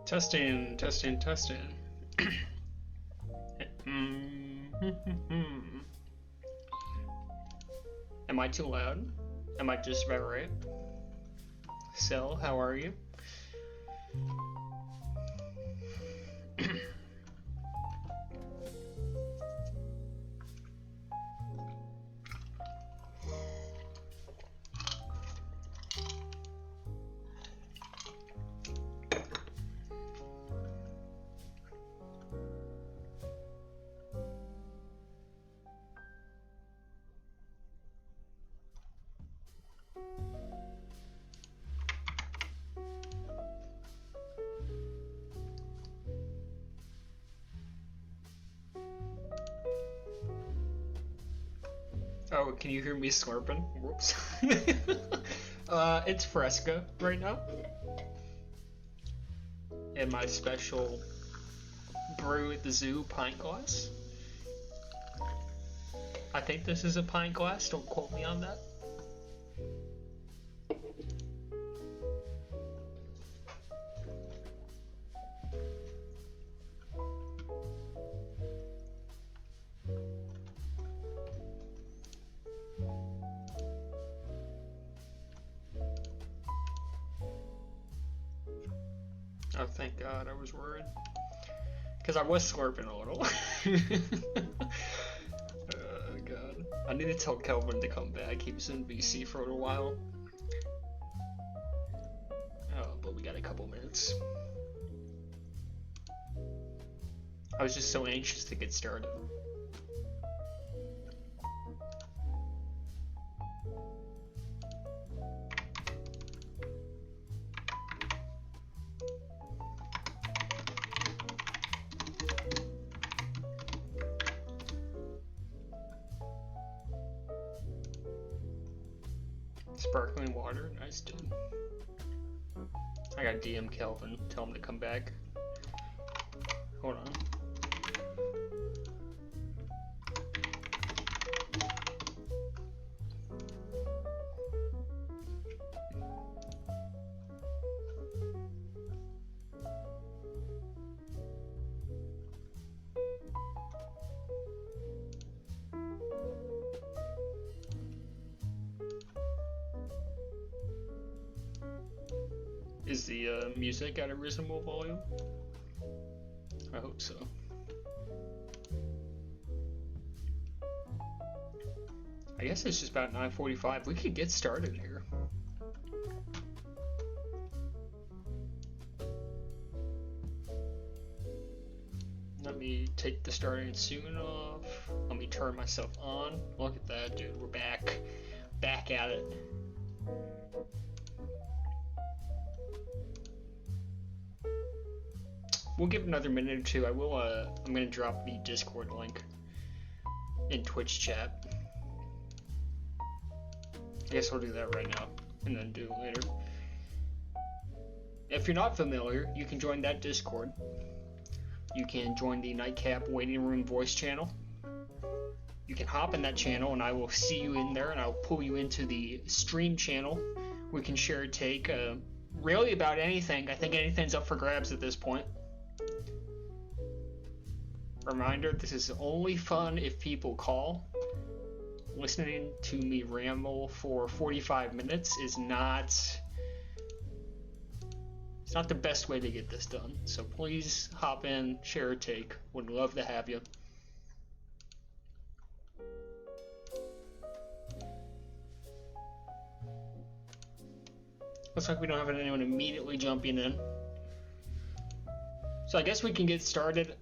Testing, testing, testing. Am I too loud? Am I just about right? Cell, how are you? Oh, can you hear me slurping? Whoops. It's Fresca right now. In my special brew at the zoo pint glass. I think this is a pint glass, don't quote me on that. Oh, thank God, I was worried. Because I was slurping a little. Oh, God. I need to tell Kelvin to come back. He was in BC for a little while. Oh, but we got a couple minutes. I was just so anxious to get started. Sparkling water, nice dude. I got DM Kelvin, tell him to come back. Hold on. Is the music at a reasonable volume? I hope so. I guess it's just about 9:45. We could get started here. Let me take the starting soon off. Let me turn myself on. Look at that, dude. We're back. Back at it. We'll give it another minute or two. I will, I'm gonna drop the Discord link in Twitch chat. I guess I'll do that right now, and then do it later. If you're not familiar, you can join that Discord. You can join the Nightcap Waiting Room voice channel. You can hop in that channel, and I will see you in there, and I'll pull you into the stream channel. We can share a take, really about anything. I think anything's up for grabs at this point. Reminder, this is only fun if people call. Listening to me ramble for 45 minutes is not... It's not the best way to get this done. So please hop in, share a take. Would love to have you. Looks like we don't have anyone immediately jumping in. So I guess we can get started.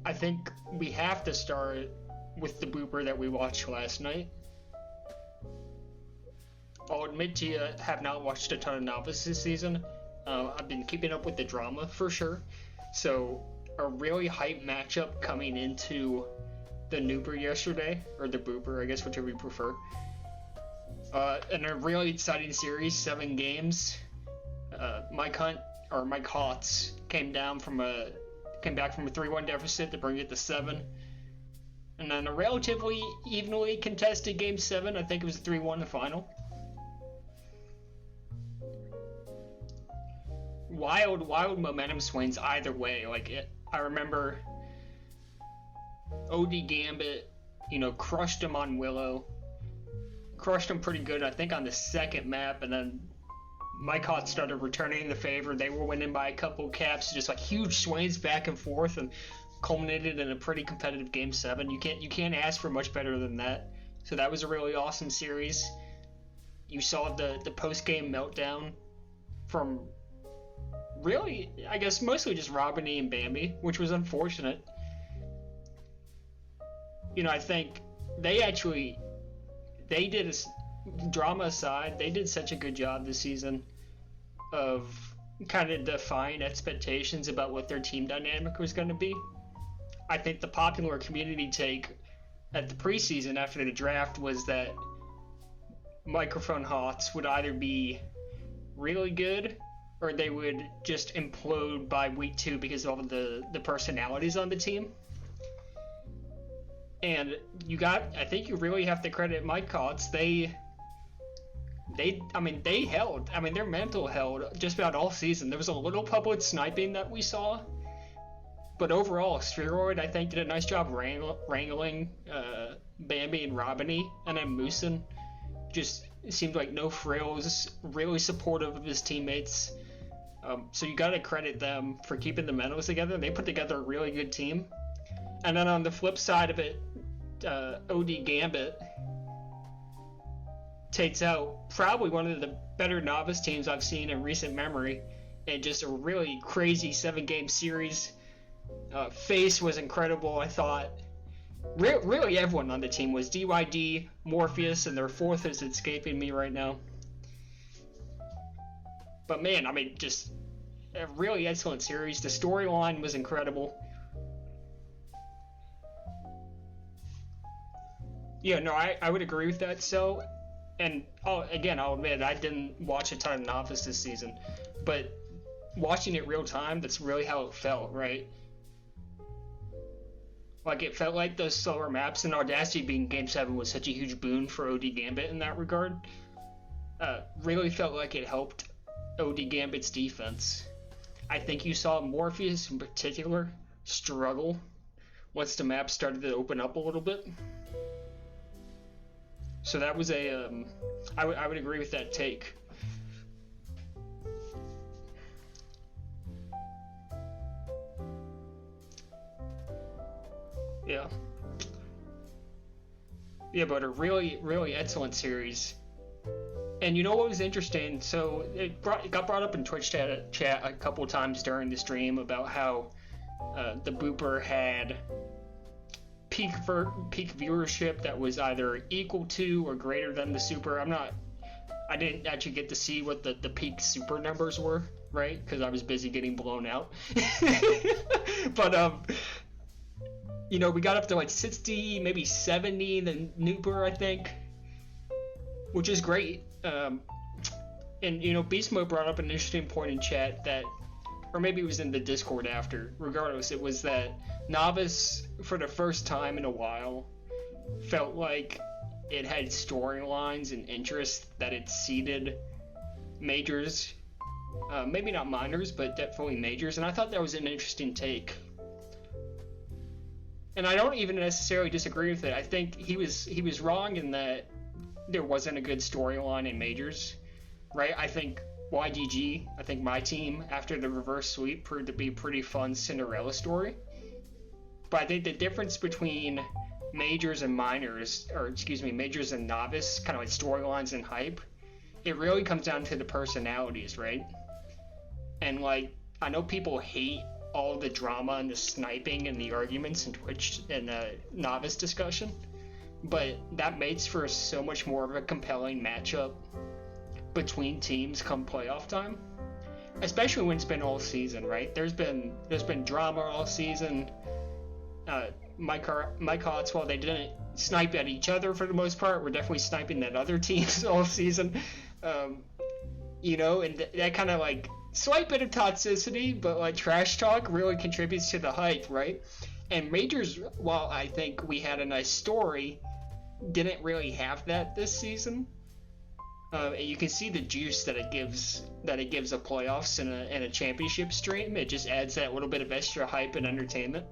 I think we have to start with the booper that we watched last night. I'll admit to you, I have not watched a ton of Novice this season. I've been keeping up with the drama for sure. So a really hype matchup coming into the Nooper yesterday, or the booper, I guess, whichever you prefer. And a really exciting series, 7 games. Mike Hotz came back from a 3-1 deficit to bring it to 7. And then a relatively evenly contested game 7. I think it was 3-1 the final. wild momentum swings either way. I remember OD Gambit, crushed him on Willow, crushed him pretty good, I think, on the second map, and then Mike Hot started returning the favor. They were winning by a couple caps, just like huge swings back and forth, and culminated in a pretty competitive Game 7. You can't ask for much better than that. So that was a really awesome series. You saw the post-game meltdown from really, I guess, mostly just Robiny and Bambi, which was unfortunate. I think they did, drama aside, they did such a good job this season of kind of defying expectations about what their team dynamic was going to be. I think the popular community take at the preseason after the draft was that Microphone Hots would either be really good or they would just implode by week 2 because of all the personalities on the team. And I think you really have to credit Mike Hots. They held. Their mental held just about all season. There was a little public sniping that we saw, but overall, Spheroid, I think, did a nice job wrangling Bambi and Robiny, and then Moosin just seemed like no frills, really supportive of his teammates. So you got to credit them for keeping the mentals together. They put together a really good team. And then on the flip side of it, OD Gambit takes out probably one of the better novice teams I've seen in recent memory, and just a really crazy 7-game series. Face was incredible, I thought. Really everyone on the team was. DYD, Morpheus, and their fourth is escaping me right now. But man, just a really excellent series. The storyline was incredible. Yeah, no, I would agree with that. So, and I'll admit, I didn't watch a ton of Novice this season, but watching it real time, that's really how it felt, right? Like, it felt like those slower maps, and Audacity being Game 7 was such a huge boon for OD Gambit in that regard. Really felt like it helped OD Gambit's defense. I think you saw Morpheus in particular struggle once the map started to open up a little bit. So that was I would agree with that take. Yeah, but a really, really excellent series. And you know what was interesting? So it got brought up in Twitch chat a couple times during the stream about how the Booper had peak viewership that was either equal to or greater than the Super. I didn't actually get to see what the peak Super numbers were, right? Because I was busy getting blown out. But we got up to like 60, maybe 70, then Nooper, I think, which is great. And Beast Mode brought up an interesting point in chat that, or maybe it was in the Discord after. Regardless, it was that Novice, for the first time in a while, felt like it had storylines and interests that exceeded Majors. Maybe not Minors, but definitely Majors. And I thought that was an interesting take. And I don't even necessarily disagree with it. I think he was wrong in that there wasn't a good storyline in Majors, right? I think YGG, I think my team, after the reverse sweep, proved to be a pretty fun Cinderella story. But I think the difference between Majors and Minors, Majors and Novice, kind of like storylines and hype, it really comes down to the personalities, right? And like, I know people hate all the drama and the sniping and the arguments in Twitch and Novice discussion, but that makes for so much more of a compelling matchup between teams come playoff time, especially when it's been all season, right? There's been drama all season. Mike Hots, while they didn't snipe at each other for the most part, were definitely sniping at other teams all season. And that kind of like slight bit of toxicity, but like trash talk really contributes to the hype, right? And Majors, while I think we had a nice story, didn't really have that this season. You can see the juice that it gives the playoffs and a championship stream. It just adds that little bit of extra hype and entertainment.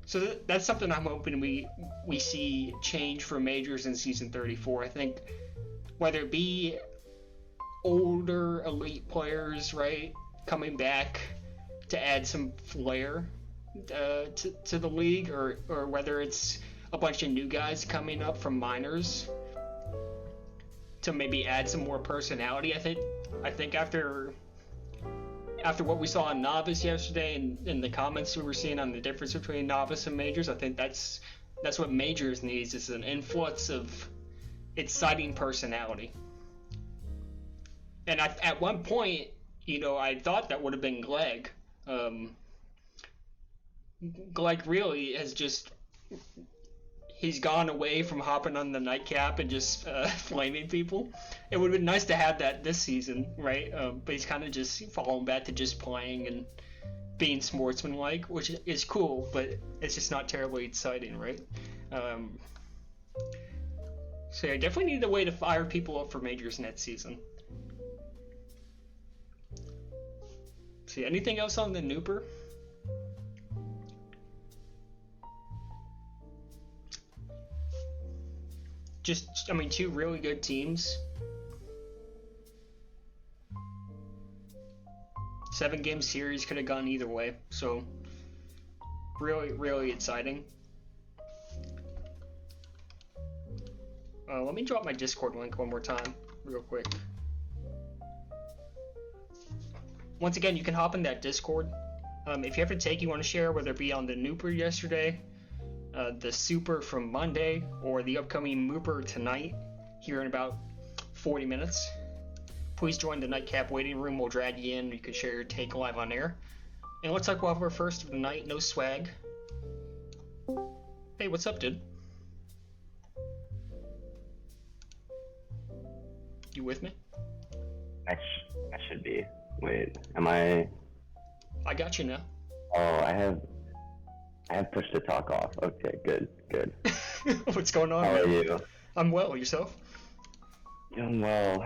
So that's something I'm hoping we see change for majors in season 34. I think whether it be older elite players, right, coming back to add some flair to the league, or whether it's a bunch of new guys coming up from minors to maybe add some more personality. I think after what we saw in novice yesterday and the comments we were seeing on the difference between novice and majors, I think that's what majors needs, is an influx of exciting personality. And at one point, I thought that would have been Glegg. Glegg really has just, he's gone away from hopping on the Nightcap and just flaming people. It would have been nice to have that this season, right? But he's kind of just falling back to just playing and being sportsmanlike, which is cool, but it's just not terribly exciting, right? So yeah, definitely need a way to fire people up for majors next season. See, anything else on the Nooper? Two really good teams. 7-game series could have gone either way, so really, really exciting. Let me drop my Discord link one more time, real quick. Once again, you can hop in that Discord. If you have a take you want to share, whether it be on the Nooper yesterday, the Super from Monday, or the upcoming Mooper tonight, here in about 40 minutes, please join the Nightcap waiting room. We'll drag you in. You can share your take live on air. And let's talk about our first of the night. No swag. Hey, what's up, dude? You with me? I should be. Wait, am I? I got you now. Oh, I have pushed the talk off. Okay, good. What's going on? How are you? I'm well. Yourself? Doing well.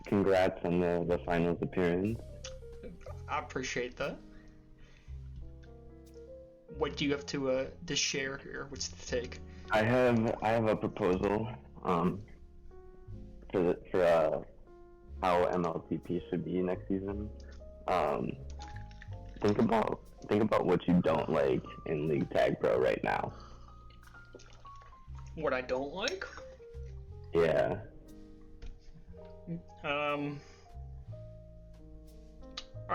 Congrats on the finals appearance. I appreciate that. What do you have to share here? What's the take? I have a proposal for how MLTP should be next season. Think about what you don't like in League Tag Pro right now. What I don't like? Yeah. I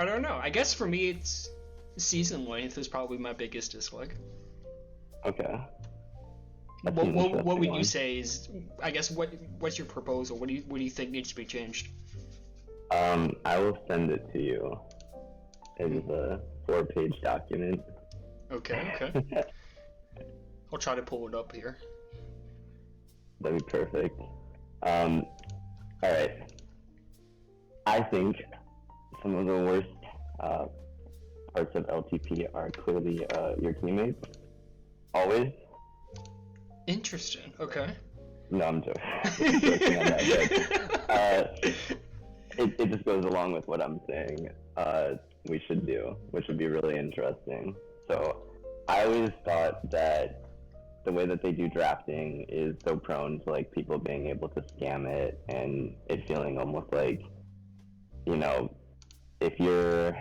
don't know. I guess for me, it's season length is probably my biggest dislike. Okay. What would you say is? I guess what's your proposal? What do you think needs to be changed? I will send it to you. It's a 4-page document. Okay. I'll try to pull it up here. That'd be perfect. All right. I think some of the worst parts of LTP are clearly your teammates. Always. Interesting. Okay. No, I'm joking. Joking on that, but, it just goes along with what I'm saying. We should do, which would be really interesting. So I always thought that the way that they do drafting is so prone to like people being able to scam it and it feeling almost like, if you're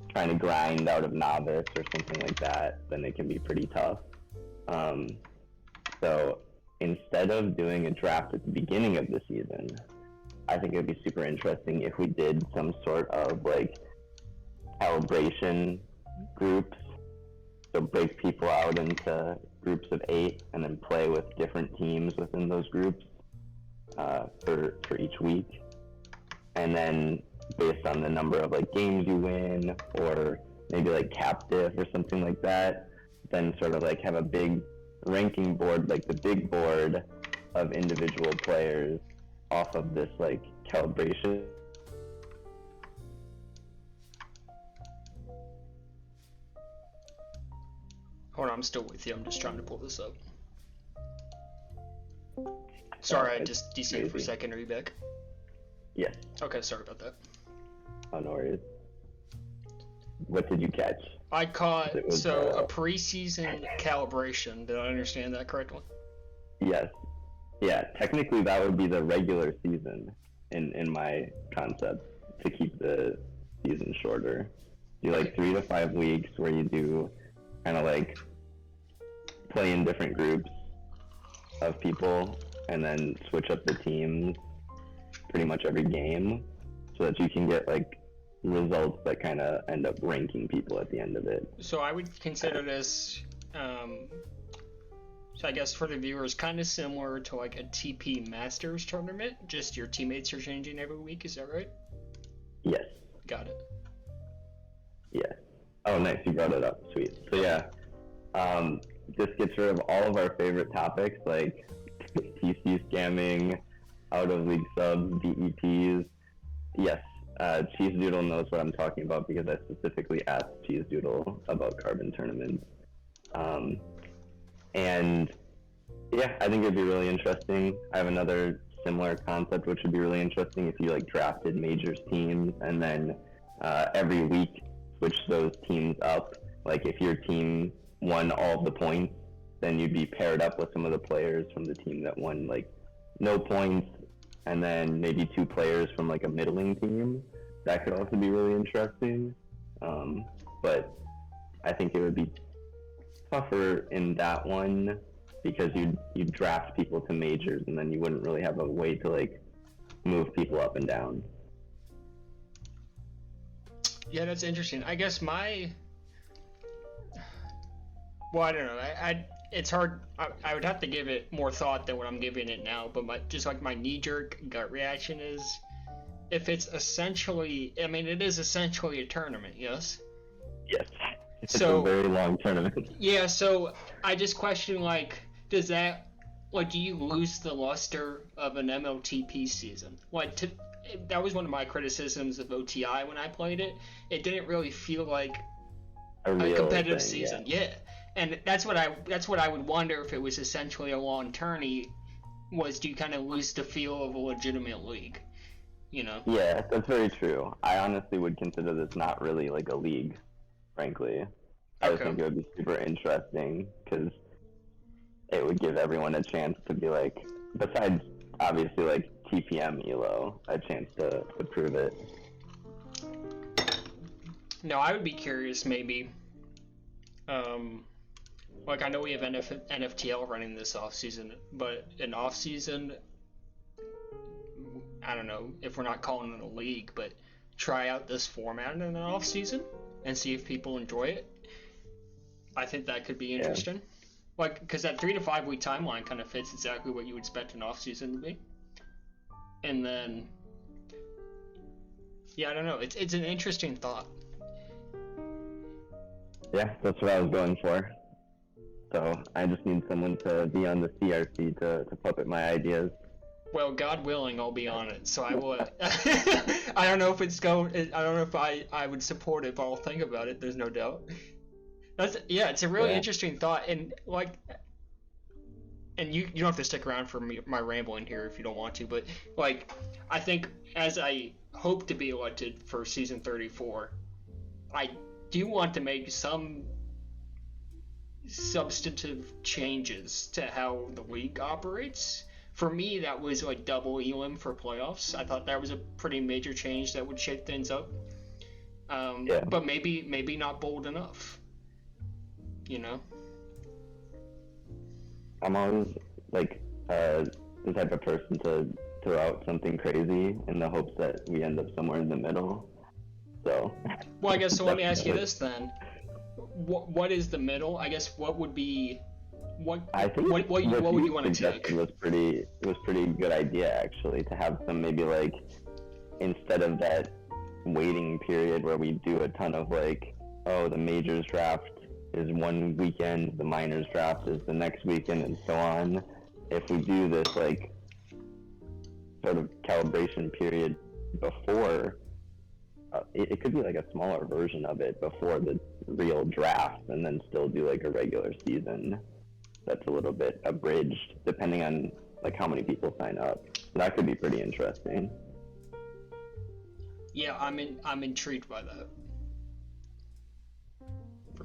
trying to grind out of novice or something like that, then it can be pretty tough. So instead of doing a draft at the beginning of the season, I think it would be super interesting if we did some sort of like calibration groups. So break people out into groups of 8 and then play with different teams within those groups for each week. And then based on the number of like games you win, or maybe like captive or something like that, then sort of like have a big ranking board, like the big board of individual players off of this like calibration. Hold on, I'm still with you. I'm just trying to pull this up. Sorry, I just DC'd for a second. Are you back? Yes. Okay, sorry about that. Oh, no worries. What did you catch? I caught a preseason calibration. Did I understand that correctly? Yes. Yeah, technically that would be the regular season in my concept, to keep the season shorter. Do like 3 to 5 weeks where you do kind of like play in different groups of people and then switch up the teams pretty much every game so that you can get like results that kind of end up ranking people at the end of it. So I would consider this, so I guess for the viewers, kind of similar to like a TP Masters tournament, just your teammates are changing every week, is that right? Yes. Got it. Yeah. Oh, nice, you brought it up. Sweet. So yeah, this gets rid of all of our favorite topics like TC scamming, out of league subs, DEPs. Yes, Cheese Doodle knows what I'm talking about because I specifically asked Cheese Doodle about carbon tournaments. And yeah, I think it'd be really interesting. I have another similar concept which would be really interesting if you like drafted majors teams and then every week switch those teams up. Like if your team won all of the points, then you'd be paired up with some of the players from the team that won like no points, and then maybe 2 players from like a middling team. That could also be really interesting. But I think it would be tougher in that one because you'd draft people to majors and then you wouldn't really have a way to like move people up and down. Yeah, that's interesting. I guess well, I don't know. It's hard. I would have to give it more thought than what I'm giving it now. But just like my knee-jerk gut reaction is, if it's essentially, I mean, it is essentially a tournament, yes. Yes. It's a very long tournament. Yeah. So I just question like, does that, like, do you lose the luster of an MLTP season? Like, that was one of my criticisms of OTI when I played it. It didn't really feel like a competitive season. Yeah. And that's what I would wonder if it was essentially a long tourney, was do you kind of lose the feel of a legitimate league, you know? Yeah, that's very true. I honestly would consider this not really like a league, frankly. I would think it would be super interesting because it would give everyone a chance to be like, besides obviously like TPM ELO, a chance to prove it. No, I would be curious maybe. Like I know we have NFTL running this off season, but an off season, I don't know if we're not calling it a league, but try out this format in an off season and see if people enjoy it. I think that could be interesting. Yeah. Like, because that 3 to 5 week timeline kind of fits exactly what you would expect an off season to be. And then, yeah, I don't know. It's an interesting thought. Yeah, that's what I was going for. So I just need someone to be on the CRC to puppet my ideas. Well, God willing, I'll be on it. So I will. I don't know if it's going. I don't know if I would support it, but I'll think about it. There's no doubt. It's a really interesting thought, and like, and you don't have to stick around for my rambling here if you don't want to, but like, I think as I hope to be elected for season 34, I do want to make some substantive changes to how the league operates. For me, that was like double elim for playoffs. I thought that was a pretty major change that would shake things up. But maybe not bold enough. You know? I'm always like the type of person to throw out something crazy in the hopes that we end up somewhere in the middle. So. Well, I guess so. Let me ask you this then: what is the middle? I guess what would be what would you want to take? Was pretty good idea actually, to have some maybe like, instead of that waiting period where we do a ton of like, oh, the majors draft is one weekend, the minors draft is the next weekend, and so on. If we do this like sort of calibration period before, it could be like a smaller version of it before the real draft, and then still do like a regular season. that's a little bit abridged, depending on like how many people sign up. That could be pretty interesting. Yeah, I'm intrigued by that.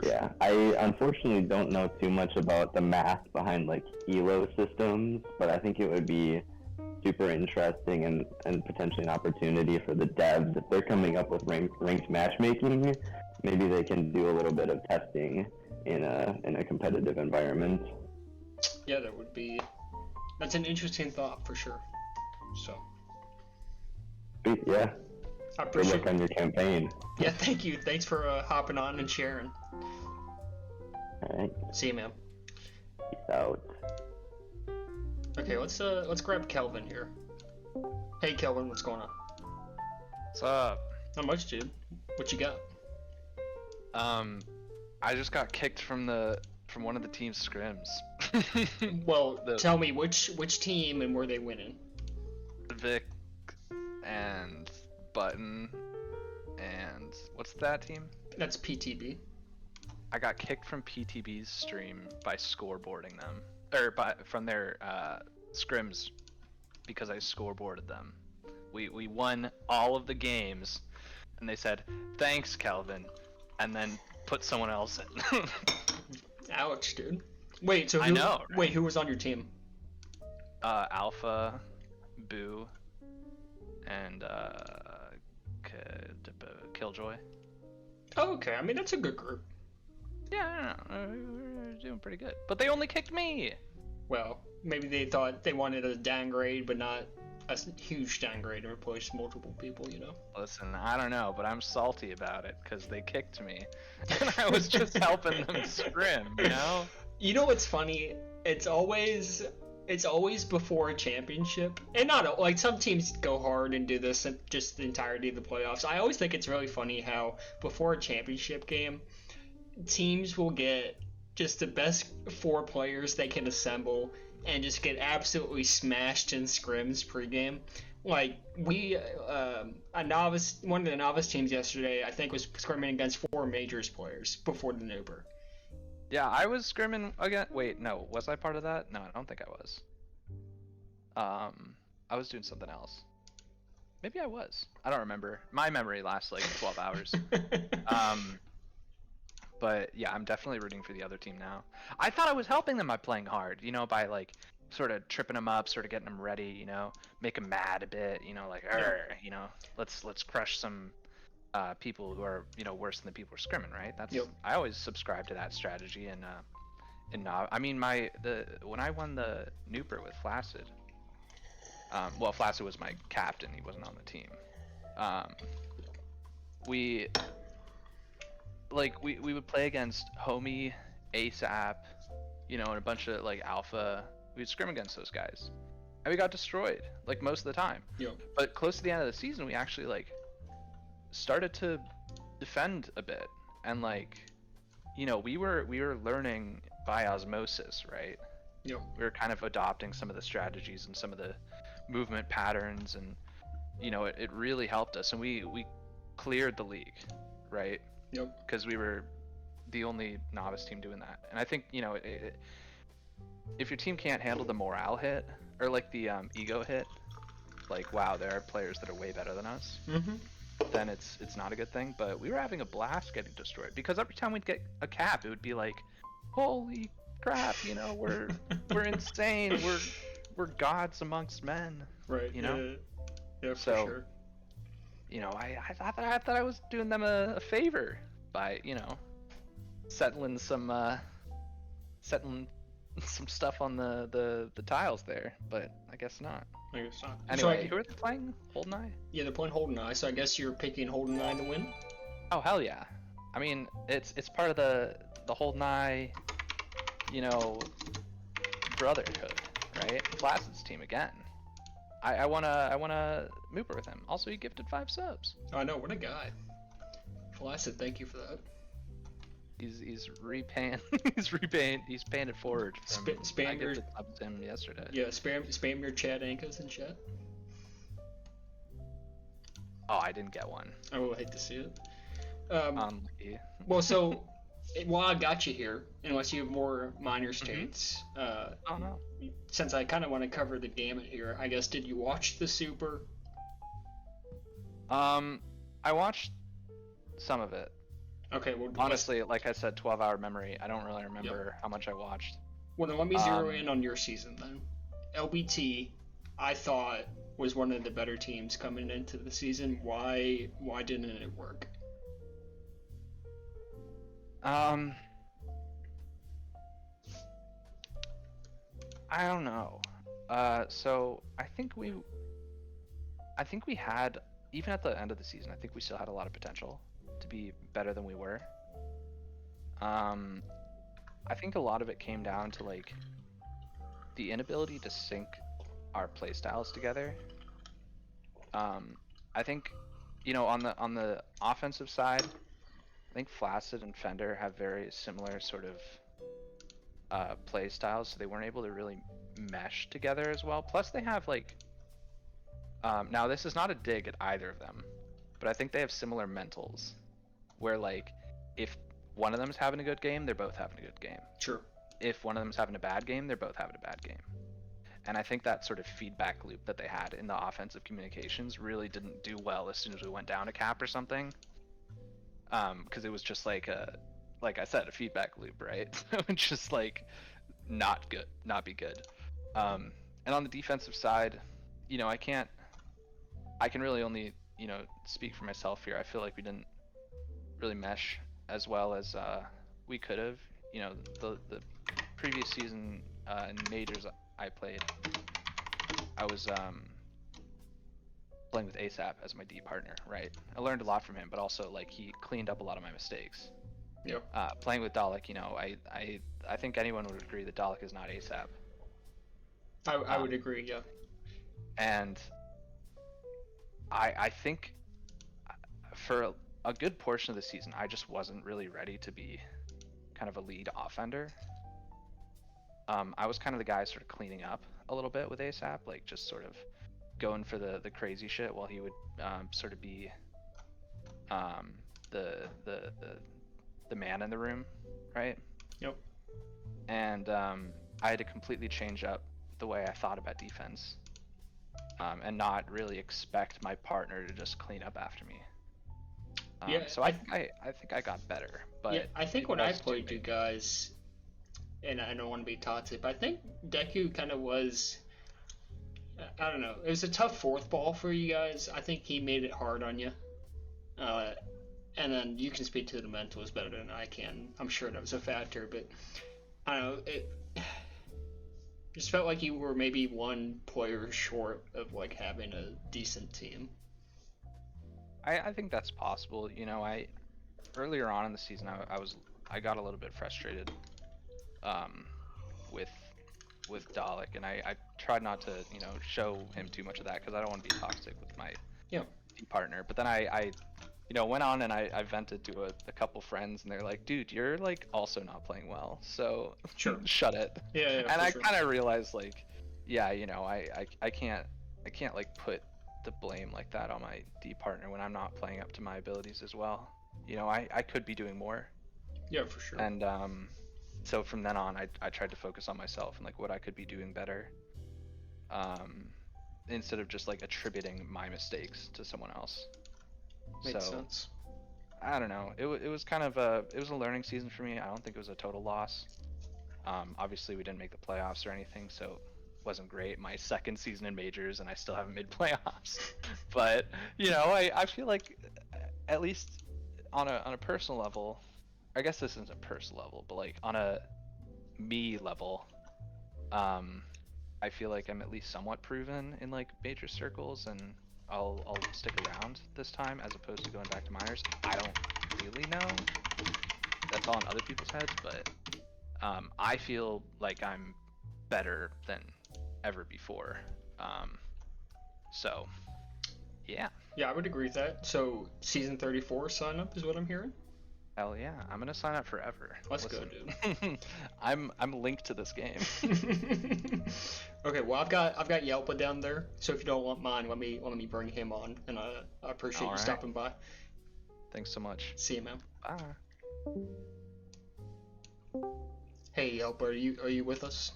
Yeah, I unfortunately don't know too much about the math behind like elo systems, but I think it would be super interesting and potentially an opportunity for the devs if they're coming up with ranked matchmaking. Maybe they can do a little bit of testing in a competitive environment. Yeah, that's an interesting thought for sure. So. Sweet, yeah. I Good appreciate luck on your campaign. Yeah, thank you. Thanks for hopping on and sharing. All right. See you, man. Peace out. Okay, let's grab Kelvin here. Hey, Kelvin, what's going on? What's up? Not much, dude. What you got? I just got kicked from one of the team's scrims. Well, tell me which team and were they winning? Vic and Button and what's that team? That's PTB. I got kicked from PTB's stream by scoreboarding them, from their scrims because I scoreboarded them. We won all of the games, and they said thanks, Kelvin, and then put someone else in. Ouch, dude. Wait, so I know, right? Wait, who was on your team? Alpha, Boo, and Killjoy. Oh, okay. I mean, that's a good group. Yeah, I don't know. We're doing pretty good. But they only kicked me! Well, maybe they thought they wanted a downgrade, but not a huge downgrade and replace multiple people, you know? Listen, I don't know, but I'm salty about it, because they kicked me. And I was just helping them scrim, you know? You know what's funny? It's always before a championship, and not like some teams go hard and do this just the entirety of the playoffs. I always think it's really funny how before a championship game, teams will get just the best 4 players they can assemble and just get absolutely smashed in scrims pregame. Like one of the novice teams yesterday, I think, was scrimming against 4 majors players before the Noober. Yeah, I was scrimming again. Wait, no, was I part of that? No, I don't think I was. I was doing something else. Maybe I was. I don't remember. My memory lasts like 12 hours. But yeah, I'm definitely rooting for the other team now. I thought I was helping them by playing hard, you know, by like sort of tripping them up, sort of getting them ready, you know, make them mad a bit, you know, like, you know, let's crush some people who are, you know, worse than the people we're scrimming, right? That's I always subscribe to that strategy, and I mean when I won the Nooper with Flaccid, well, Flaccid was my captain, he wasn't on the team. We would play against Homie, ASAP, you know, and a bunch of like Alpha. We'd scrim against those guys, and we got destroyed like most of the time. But close to the end of the season, we actually like started to defend a bit, and like, you know, we were learning by osmosis, right? We were kind of adopting some of the strategies and some of the movement patterns, and you know, it really helped us, and we cleared the league, right? Because we were the only novice team doing that. And I think, you know, if your team can't handle the morale hit or like the ego hit, like, wow, there are players that are way better than us, then it's not a good thing. But we were having a blast getting destroyed, because every time we'd get a cap, it would be like, holy crap, you know, we're insane, we're gods amongst men, right? You know, yeah, for so, sure. You know, I thought I was doing them a favor by, you know, settling some stuff on the tiles there, but I guess not. I guess not. Anyway, who are they playing? Holdineye? Yeah, they're playing Holdineye, so I guess you're picking Holdineye to win? Oh, hell yeah. I mean, it's part of the Holdineye, you know, brotherhood, right? Flaccid's team again. I wanna Mooper with him. Also, he gifted 5 subs. Oh, I know, what a guy. Flaccid, thank you for that. He's repaying. He's paying it forward. Spam I your gifted subs to him yesterday. Yeah, spam your chat anchors in chat. Oh, I didn't get one. I will hate to see it. Yeah. Well, so While I got you here, unless you have more minor states, Oh no. since I kind of want to cover the gamut here, I guess, did you watch the Super? I watched some of it. Okay, well, Honestly, like I said, 12-hour memory. I don't really remember how much I watched. Well, then let me zero in on your season then. LBT, I thought, was one of the better teams coming into the season. Why didn't it work? I don't know. So I think we had, even at the end of the season, I think we still had a lot of potential to be better than we were. I think a lot of it came down to like the inability to sync our playstyles together. I think, on the offensive side, I think Flaccid and Fender have very similar sort of play styles, so they weren't able to really mesh together as well. Plus, they have like, now this is not a dig at either of them, but I think they have similar mentals, where like if one of them's having a good game, they're both having a good game. Sure. If one of them's having a bad game, they're both having a bad game. And I think that sort of feedback loop that they had in the offensive communications really didn't do well as soon as we went down a cap or something. Because it was just like I said, a feedback loop, right? Just like not good, not be good. And on the defensive side, I can really only, speak for myself here. I feel like we didn't really mesh as well as we could have. The previous season in majors I played, I was playing with ASAP as my D partner, right? I learned a lot from him, but also like he cleaned up a lot of my mistakes. Yep. Playing with Dalek, I think anyone would agree that Dalek is not ASAP. I would agree, yeah. And I think for a good portion of the season, I just wasn't really ready to be kind of a lead offender. I was kind of the guy sort of cleaning up a little bit with ASAP, like just sort of going for the crazy shit while he would sort of be the man in the room, right? Yep. And I had to completely change up the way I thought about defense, and not really expect my partner to just clean up after me. So I think I got better, but yeah, I think when I played you guys, and I don't want to be toxic, but I think Deku kind of was, I don't know, it was a tough fourth ball for you guys. I think he made it hard on you. And then you can speak to the mentals better than I can. I'm sure that was a factor, but I don't know, it just felt like you were maybe one player short of like having a decent team. I think that's possible. Earlier on in the season, I got a little bit frustrated with Dalek, and I tried not to show him too much of that because I don't want to be toxic with my partner. But then I went on and I vented to a couple friends, and they're like, dude, you're like also not playing well, so sure. Shut it. Yeah. And I kind of realized like, yeah, I can't like put the blame like that on my D partner when I'm not playing up to my abilities as well. I could be doing more. Yeah, for sure. And so from then on, I tried to focus on myself and like what I could be doing better, instead of just like attributing my mistakes to someone else. Makes sense. I don't know. It was kind of a learning season for me. I don't think it was a total loss. Obviously we didn't make the playoffs or anything, so it wasn't great. My second season in majors and I still haven't made playoffs. But I feel like at least on a personal level, I guess this isn't a personal level, but like on a me level, I feel like I'm at least somewhat proven in like major circles, and I'll stick around this time as opposed to going back to minors. I don't really know. That's all in other people's heads, but I feel like I'm better than ever before. So yeah. Yeah, I would agree with that. So season 34 sign up is what I'm hearing. Hell yeah, I'm gonna sign up forever. Let's go, dude. I'm linked to this game. Okay, well I've got Yelpa down there, so if you don't want mine, let me bring him on, and I appreciate you stopping by. Thanks so much. See you, man. Bye. Hey, Yelp, are you with us?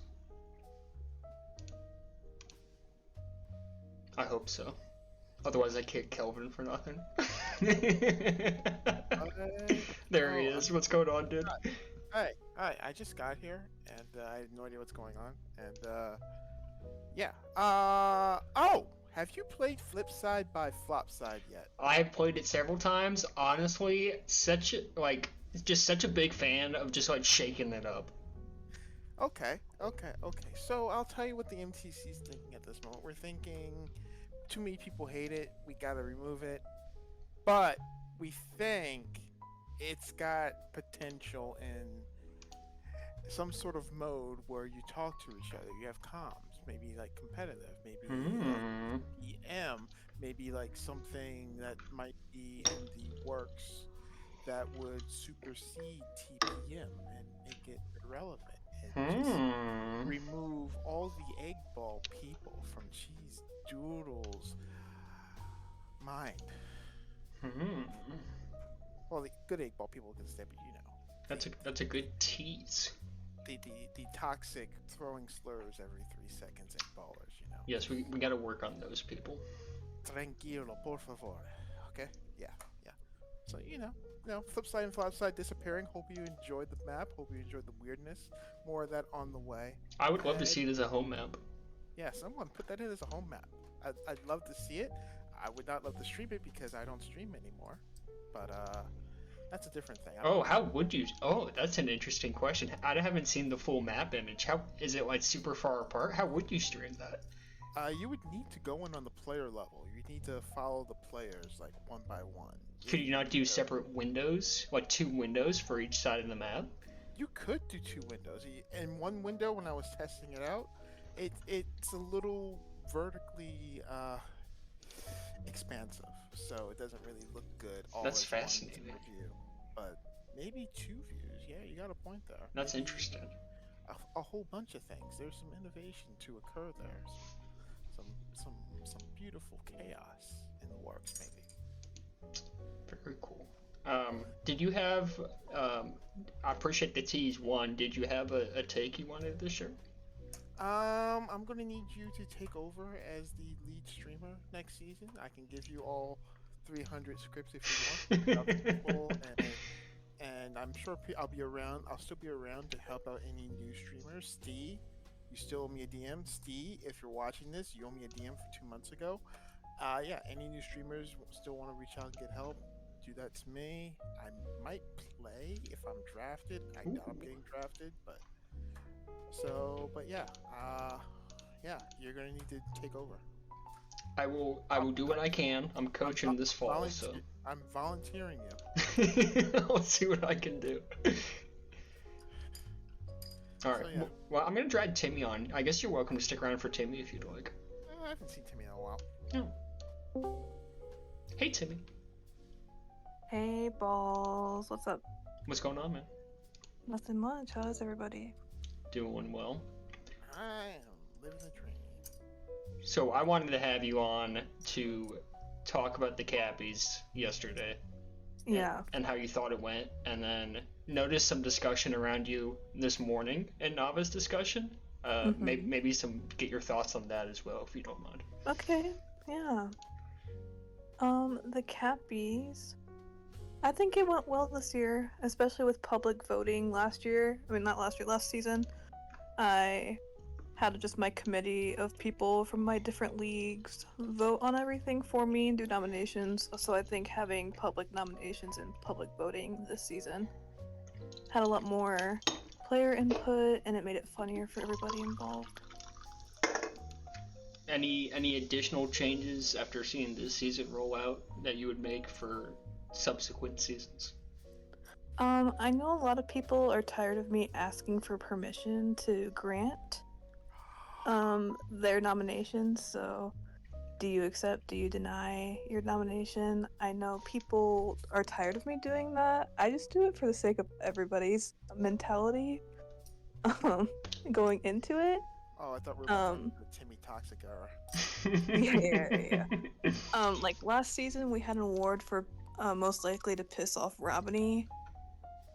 I hope so. Otherwise, I kick Kelvin for nothing. There he is. What's going on, dude? Hi. I just got here, and I had no idea what's going on. And yeah. Oh, have you played Flipside by Flopside yet? I've played it several times. Honestly, just such a big fan of just like shaking it up. Okay. So I'll tell you what the MTC is thinking at this moment. We're thinking too many people hate it. We gotta remove it. But we think it's got potential in some sort of mode where you talk to each other. You have comms, maybe like competitive, maybe like EM, maybe like something that might be in the works that would supersede TPM and make it irrelevant and just remove all the egg ball people from Cheese Doodle's mind. Well, the good egg ball people can stay, but you know. That's a good tease. The toxic throwing slurs every 3 seconds egg ballers, you know. Yes, we gotta work on those people. Tranquilo, por favor. Okay? Yeah. So, you know, Flipside and Flopside disappearing. Hope you enjoyed the map. Hope you enjoyed the weirdness. More of that on the way. I would love to see it as a home map. Yeah, someone put that in as a home map. I'd love to see it. I would not love to stream it because I don't stream anymore. But, that's a different thing. How would you? Oh, that's an interesting question. I haven't seen the full map image. How is it like super far apart? How would you stream that? You would need to go in on the player level. You need to follow the players like one by one. Could you not do separate windows, like 2 windows for each side of the map? You could do 2 windows. In one window, when I was testing it out, it's a little vertically expansive, so it doesn't really look good. That's fascinating. View. But maybe 2 views. Yeah, you got a point there. That's interesting. A whole bunch of things. There's some innovation to occur there. Some beautiful chaos in the works, maybe. Very cool. Did you have? I appreciate the tease. One, did you have a take you wanted to share? I'm gonna need you to take over as the lead streamer next season. I can give you all 300 scripts if you want. And I'm sure I'll be around. I'll still be around to help out any new streamers. Steve, you still owe me a DM. Steve, if you're watching this, you owe me a DM for 2 months ago. Yeah, any new streamers still want to reach out and get help, do that to me. I might play if I'm drafted. I doubt I'm getting drafted, but yeah, you're gonna need to take over. I will do what I can. I'm coaching this fall, so I'm volunteering you. I'll see what I can do. All right. So, yeah. Well, I'm gonna drag Timmy on. I guess you're welcome to stick around for Timmy if you'd like. I haven't seen Timmy in a while. Yeah. Hey, Timmy. Hey, balls. What's up? What's going on, man? Nothing much. How's everybody? Doing well. I am living the dream. So I wanted to have you on to talk about the Cappies yesterday. Yeah. And how you thought it went, and then noticed some discussion around you this morning in Novice discussion. Maybe get your thoughts on that as well, if you don't mind. Okay. Yeah. The Cappies. I think it went well this year, especially with public voting last year. I mean, not last year, last season. I had just my committee of people from my different leagues vote on everything for me and do nominations. So I think having public nominations and public voting this season had a lot more player input, and it made it funnier for everybody involved. Any additional changes after seeing this season roll out that you would make for subsequent seasons? I know a lot of people are tired of me asking for permission to grant their nominations, so do you accept, do you deny your nomination? I know people are tired of me doing that. I just do it for the sake of everybody's mentality going into it. Oh, I thought we were about the Timmy Toxic era. Yeah. Like last season we had an award for most likely to piss off Robiny,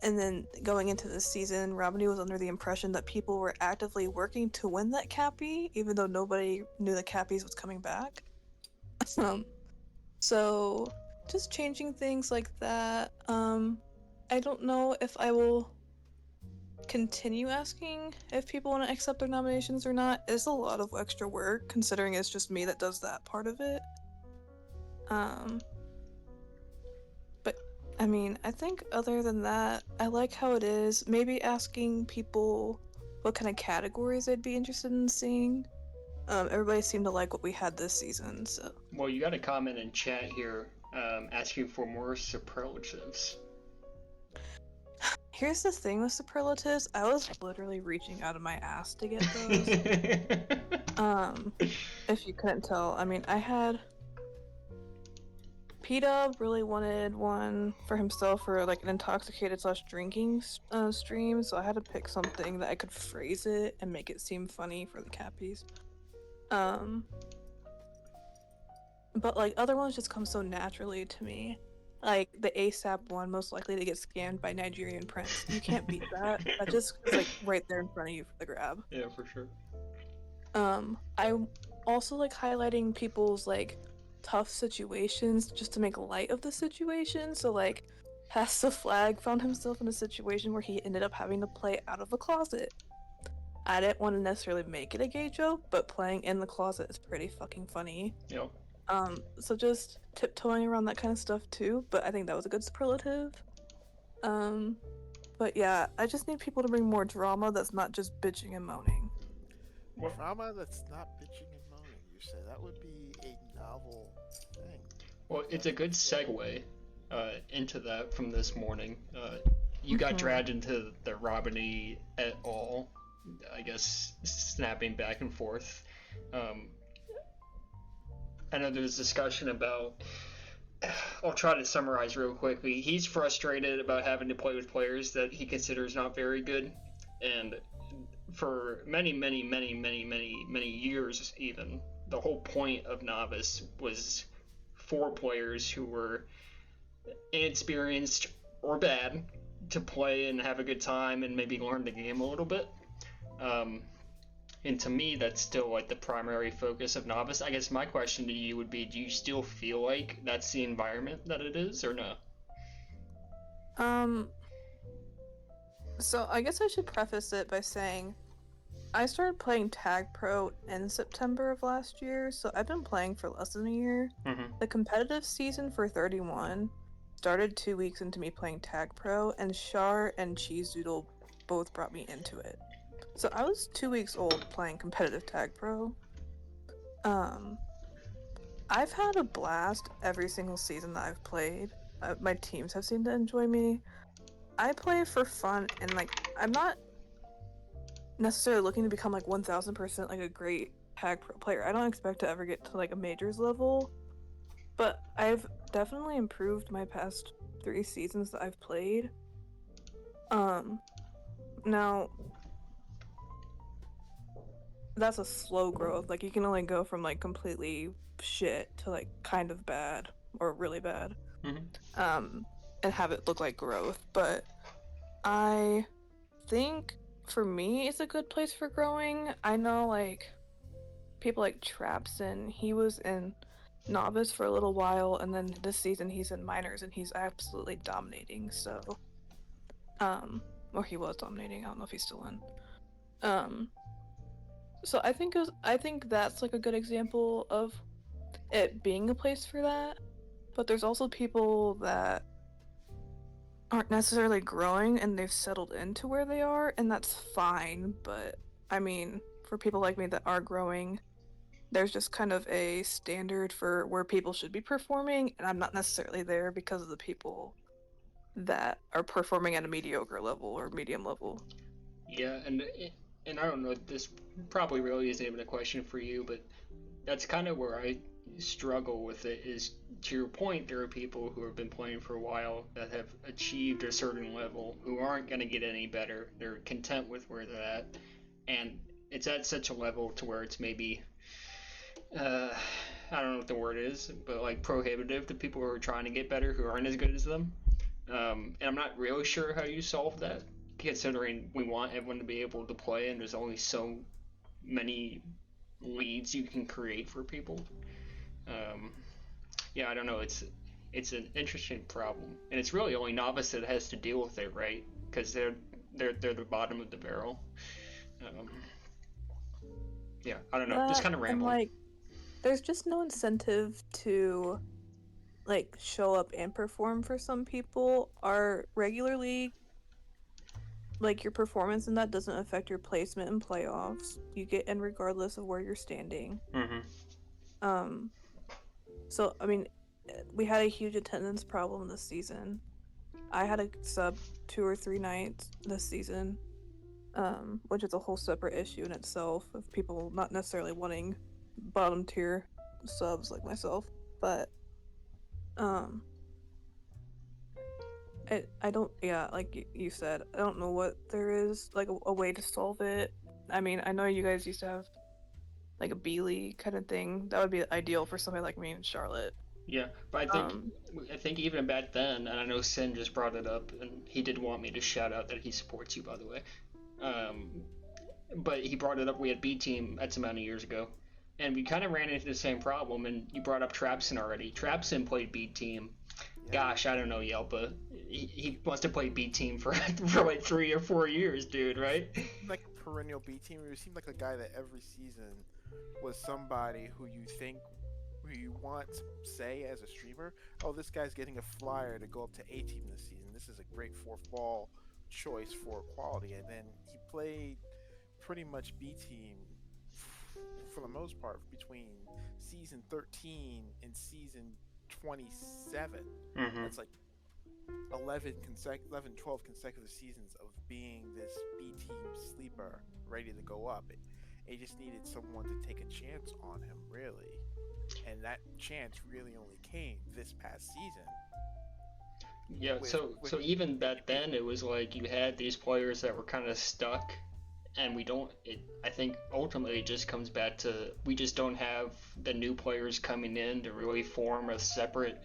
And then going into this season, Romney was under the impression that people were actively working to win that Cappy, even though nobody knew the Cappies was coming back. So just changing things like that. I don't know if I will continue asking if people want to accept their nominations or not. It's a lot of extra work, considering it's just me that does that part of it. But I mean, I think other than that, I like how it is. Maybe asking people what kind of categories they'd be interested in seeing. Everybody seemed to like what we had this season, so. Well, you got a comment in chat here asking for more superlatives. Here's the thing with superlatives, I was literally reaching out of my ass to get those. If you couldn't tell, I mean, I had P-Dub really wanted one for himself for like an intoxicated / drinking stream, so I had to pick something that I could phrase it and make it seem funny for the Cappies. But like other ones just come so naturally to me. Like the ASAP one, most likely to get scammed by Nigerian Prince. You can't beat that. That just is like right there in front of you for the grab. Yeah, for sure. I also like highlighting people's like tough situations just to make light of the situation. So like Pass the Flag found himself in a situation where he ended up having to play out of a closet. I didn't want to necessarily make it a gay joke, but playing in the closet is pretty fucking funny. Yep. So just tiptoeing around that kind of stuff too, but I think that was a good superlative. But yeah, I just need people to bring more drama that's not just bitching and moaning. Drama that's not bitching and moaning, you say? That would be a novel thing. Well, it's a good segue into that from this morning. You got dragged into the Robin et al., I guess, snapping back and forth. I know there's discussion about, I'll try to summarize real quickly. He's frustrated about having to play with players that he considers not very good, and for many years even, the whole point of Novice was for players who were inexperienced or bad to play and have a good time and maybe learn the game a little bit. And to me, that's still like the primary focus of Novice. I guess my question to you would be, do you still feel like that's the environment that it is, or no? So I guess I should preface it by saying I started playing Tag Pro in September of last year, so I've been playing for less than a year. The competitive season for 31 started 2 weeks into me playing Tag Pro, and Char and Cheese Doodle both brought me into it. So I was 2 weeks old playing competitive Tag Pro. I've had a blast every single season that I've played. My teams have seemed to enjoy me. I play for fun, and like I'm not necessarily looking to become like 1000% like a great Tag Pro player. I don't expect to ever get to like a majors level, but I've definitely improved my past 3 seasons that I've played. Now that's a slow growth. Like you can only go from like completely shit to like kind of bad or really bad, and have it look like growth. But I think for me, it's a good place for growing. I know like people like Trapson. He was in Novice for a little while, and then this season he's in Minors, and he's absolutely dominating. So, or he was dominating. I don't know if he's still in. So I think that's like a good example of it being a place for that. But there's also people that aren't necessarily growing and they've settled into where they are, and that's fine. But I mean, for people like me that are growing, there's just kind of a standard for where people should be performing, and I'm not necessarily there because of the people that are performing at a mediocre level or medium level. Yeah, and I don't know, this probably really isn't even a question for you, but that's kind of where I struggle with it. Is, to your point, there are people who have been playing for a while that have achieved a certain level who aren't going to get any better. They're content with where they're at, and it's at such a level to where it's maybe I don't know what the word is, but like prohibitive to people who are trying to get better who aren't as good as them. And I'm not really sure how you solve that, considering we want everyone to be able to play, and there's only so many leads you can create for people. Um, yeah, I don't know. It's an interesting problem, and it's really only Novice that has to deal with it, right? Because they're the bottom of the barrel. Um, yeah, I don't know. Just That kind of and rambling. like, there's just no incentive to like show up and perform for some people. Our regular league, like your performance in that doesn't affect your placement in playoffs. You get in regardless of where you're standing. Mm-hmm. Um, so I mean, we had a huge attendance problem this season. I had a sub 2 or 3 nights this season, which is a whole separate issue in itself of people not necessarily wanting bottom tier subs like myself. But um, I don't, yeah, like you said, I don't know what there is like a way to solve it. I mean, I know you guys used to have like a B League kind of thing. That would be ideal for somebody like me in Charlotte. Yeah, but Um, I think even back then, and I know Sin just brought it up, and he did want me to shout out that he supports you, by the way. Um, but he brought it up. We had B Team X amount of years ago, and we kind of ran into the same problem. And you brought up Trapson already. Trapson played B Team. Yeah. Gosh, I don't know, Yelpa. He wants to play B Team for for like 3 or 4 years, dude. Right? Like a perennial B team. It seemed like a guy that every season was somebody who you want to say as a streamer, oh, this guy's getting a flyer to go up to A team this season. This is a great fourth ball choice for quality. And then he played pretty much B team for the most part between season 13 and season 27. Mm-hmm. That's like 11, 12 consecutive seasons of being this B team sleeper ready to go up. It just needed someone to take a chance on him, really. And that chance really only came this past season. Yeah, so even back then, it was like you had these players that were kind of stuck, and I think ultimately it just comes back to we just don't have the new players coming in to really form a separate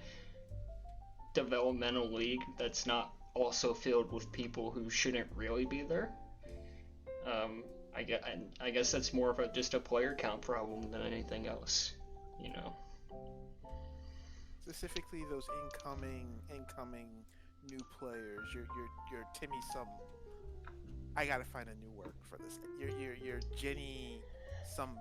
developmental league that's not also filled with people who shouldn't really be there. I guess that's more of just a player count problem than anything else, you know. Specifically, those incoming new players. Your Timmy some. I gotta find a new word for this. Your Jenny some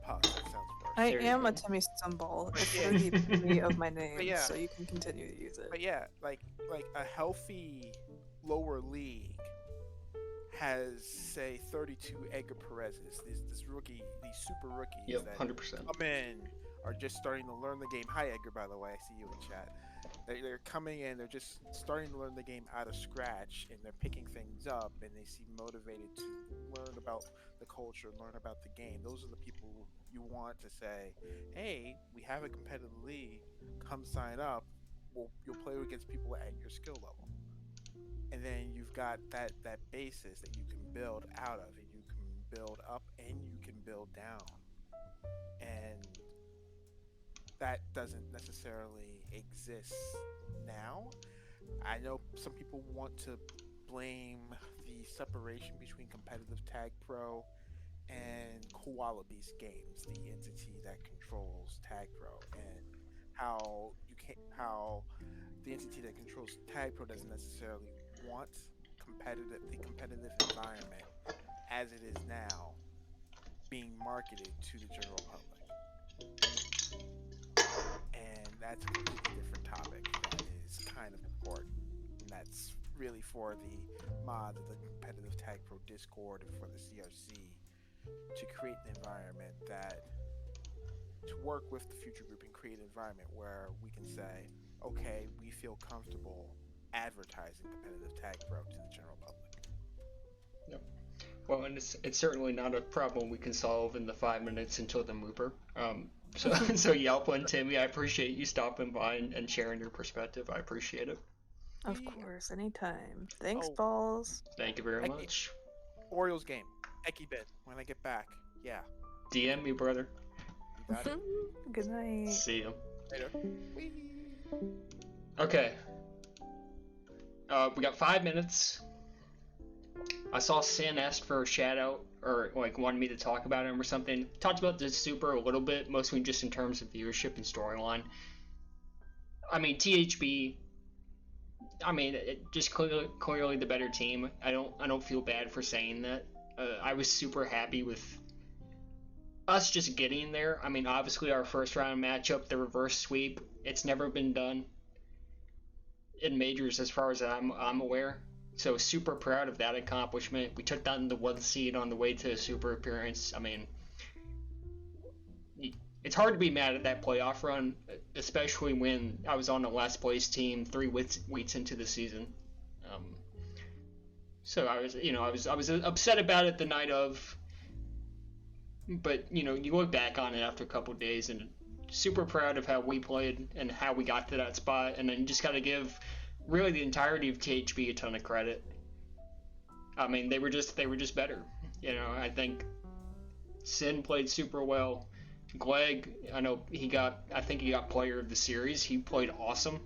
puff. That sounds worse. I am a Timmy Stumball. It's Yeah. the epitome of my name, yeah. so you can continue to use it. But yeah, like a healthy lower league has, say, 32 Edgar Perez's. These super rookies Yep, that 100%. come in, are just starting to learn the game. Hi, Edgar, by the way. I see you in chat. They're coming in, they're just starting to learn the game out of scratch, and they're picking things up, and they seem motivated to learn about the culture, learn about the game. Those are the people you want to say, hey, we have a competitive league, come sign up. You'll play against people at your skill level. And then you've got that basis that you can build out of, and you can build up and you can build down. And that doesn't necessarily exist now. I know some people want to blame the separation between competitive Tag Pro and Koala Beast Games, the entity that controls Tag Pro, and how the entity that controls Tag Pro doesn't necessarily want the competitive environment as it is now being marketed to the general public. And that's a completely different topic that is kind of important. And that's really for the mods of the competitive Tag Pro Discord and for the CRC to create an environment to work with the future group and create an environment where we can say, okay, we feel comfortable advertising competitive Tag Pro to the general public. Yep. Well, and it's certainly not a problem we can solve in the 5 minutes until the Mooper. So Yelpa and Timmy, I appreciate you stopping by and sharing your perspective. I appreciate it. Of course, anytime. Thanks, Oh. balls. Thank you very much. Orioles game. Eki bit when I get back. Yeah. DM me, brother. You got it. Good night. See you. Later. Okay. We got 5 minutes. I saw Sin asked for a shout out, or like wanted me to talk about him or something. Talked about the Super a little bit, mostly just in terms of viewership and storyline. I mean, THB. I mean, just clearly the better team. I don't feel bad for saying that. I was super happy with us just getting there. I mean, obviously our first round matchup, the reverse sweep, it's never been done in majors as far as I'm aware. So super proud of that accomplishment. We took down the 1 seed on the way to a Super appearance. I mean, it's hard to be mad at that playoff run, especially when I was on the last place team 3 weeks into the season. So I was upset about it the night of, but you look back on it after a couple of days and super proud of how we played and how we got to that spot, and then you just got to give really the entirety of THB a ton of credit. I mean, they were just better. I think Sin played super well. Gleg, I think he got player of the series. He played awesome.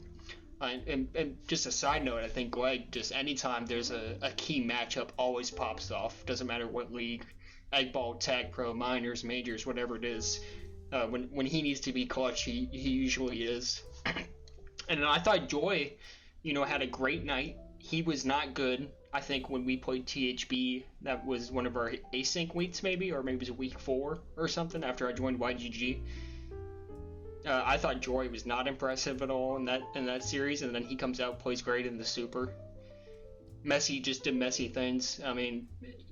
And just a side note, I think Gleg, just anytime there's a key matchup, always pops off. Doesn't matter what league, Egg Ball, Tag Pro, Minors, Majors, whatever it is. When he needs to be clutch, he usually is. And then I thought Joy, had a great night. He was not good. I think when we played THB, that was one of our async weeks maybe, or maybe it was week 4 or something after I joined YGG. I thought Joy was not impressive at all in that series, and then he comes out, plays great in the Super. Messi just did messy things. I mean,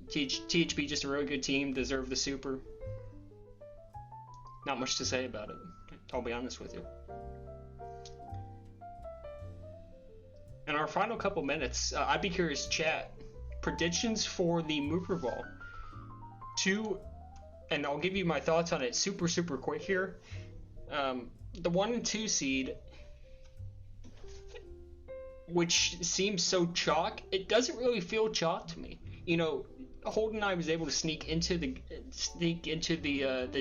THB just a really good team, deserved the Super. Not much to say about it, I'll be honest with you. In our final couple minutes, I'd be curious, chat, predictions for the Muperball. And I'll give you my thoughts on it super quick here. The 1 and 2 seed, which seems so chalk, it doesn't really feel chalk to me. Holdineye was able to sneak into the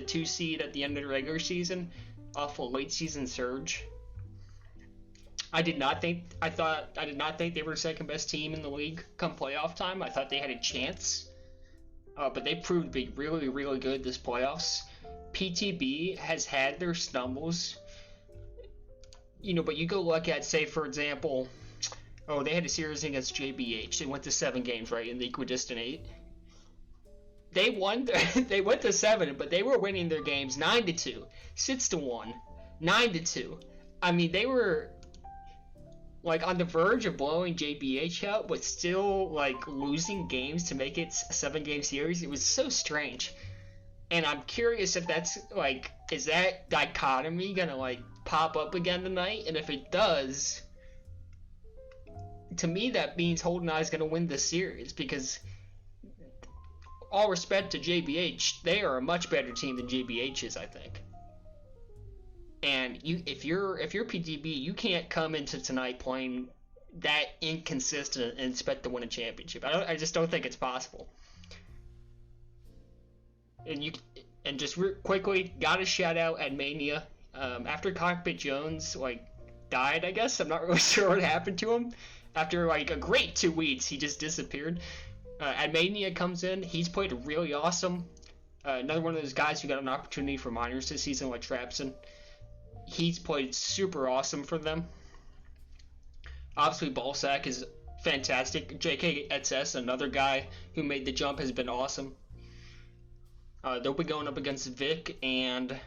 2 seed at the end of the regular season off a late season surge. I did not think they were the second best team in the league come playoff time. I thought they had a chance, but they proved to be really good this playoffs. PTB has had their stumbles, but you go look at, say, for example, they had a series against JBH. They went to 7 games, right, in the equidistant 8. They won. They went to 7, but they were winning their games 9-2, 6-1, 9-2. I mean, they were on the verge of blowing JBH out, but still losing games to make it a 7-game series. It was so strange. And I'm curious if that's is that dichotomy gonna pop up again tonight? And if it does, to me that means Holdineye is gonna win this series, because all respect to JBH, they are a much better team than JBH is, I think. And if you're PTB, you can't come into tonight playing that inconsistent and expect to win a championship. I just don't think it's possible. And just quickly, gotta shout out at Mania. After Cockpit Jones died, I guess, I'm not really sure what happened to him. After a great 2 weeks, he just disappeared. Admania comes in. He's played really awesome. Another one of those guys who got an opportunity for minors this season, like Trapson. He's played super awesome for them. Obviously, Ballsack is fantastic. JKXS, another guy who made the jump, has been awesome. They'll be going up against Vic and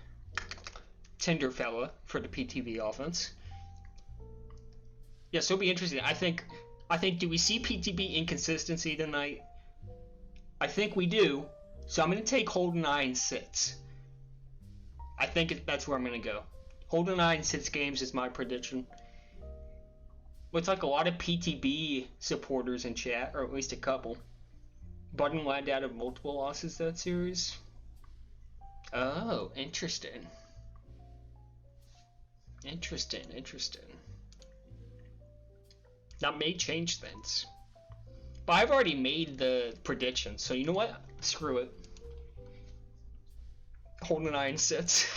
Tinderfella for the PTV offense. Yes, it'll be interesting. I think, do we see PTB inconsistency tonight? I think we do. So I'm going to take Holdineye in 6. I think that's where I'm going to go. Holdineye in 6 games is my prediction. Looks like a lot of PTB supporters in chat, or at least a couple. Button lined out of multiple losses that series. Oh, interesting. Interesting. That may change things. But I've already made the prediction, so you know what? Screw it. Holdineye in 6.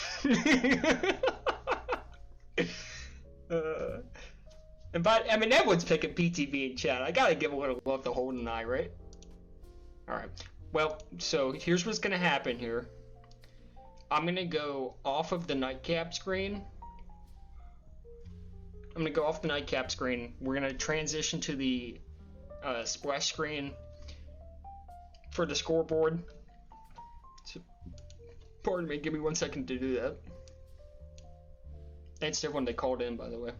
But I mean, everyone's picking PTB in chat. I gotta give a little love to Holdineye, right? Alright. Well, so here's what's gonna happen here. I'm gonna go off of the Nightcap screen. We're gonna transition to the splash screen for the scoreboard. So, pardon me, give me 1 second to do that. Thanks to everyone that called in, by the way.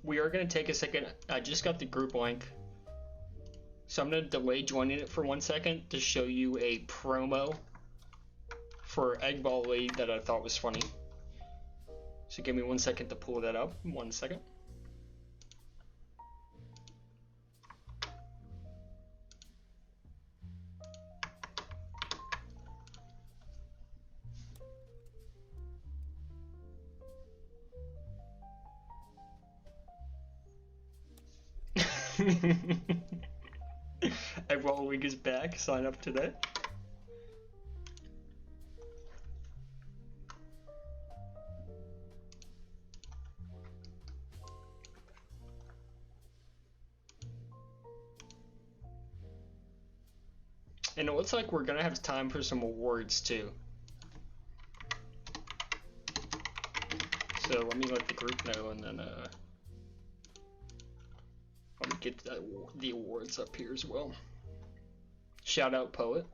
We are going to take a second. I just got the group link. So I'm going to delay joining it for 1 second to show you a promo for Egg Ball League that I thought was funny. So give me 1 second to pull that up. 1 second. Egg Ball League is back. Sign up today. And it looks like we're gonna have time for some awards too. So let me let the group know, and then let me get the awards up here as well. Shout out Poet.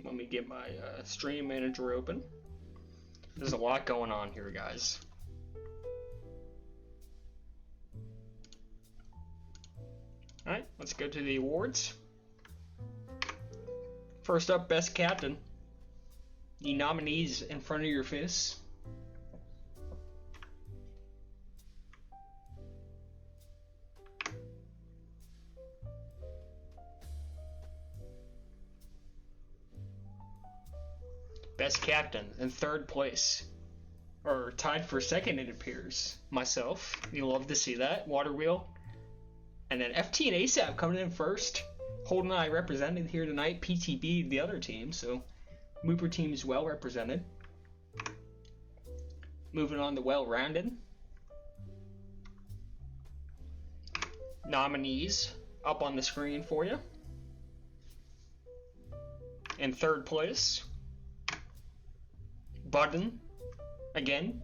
Let me get my stream manager open. There's a lot going on here, guys. Alright, let's go to the awards. First up, Best Captain. The nominees in front of your face. Best Captain in third place. Or tied for second, it appears. Myself. You love to see that. Water Wheel. And then FT and ASAP coming in first. Holdineye represented here tonight. PTB the other team, so Mooper team is well represented. Moving on to well-rounded. Nominees up on the screen for you. In third place, Button. Again,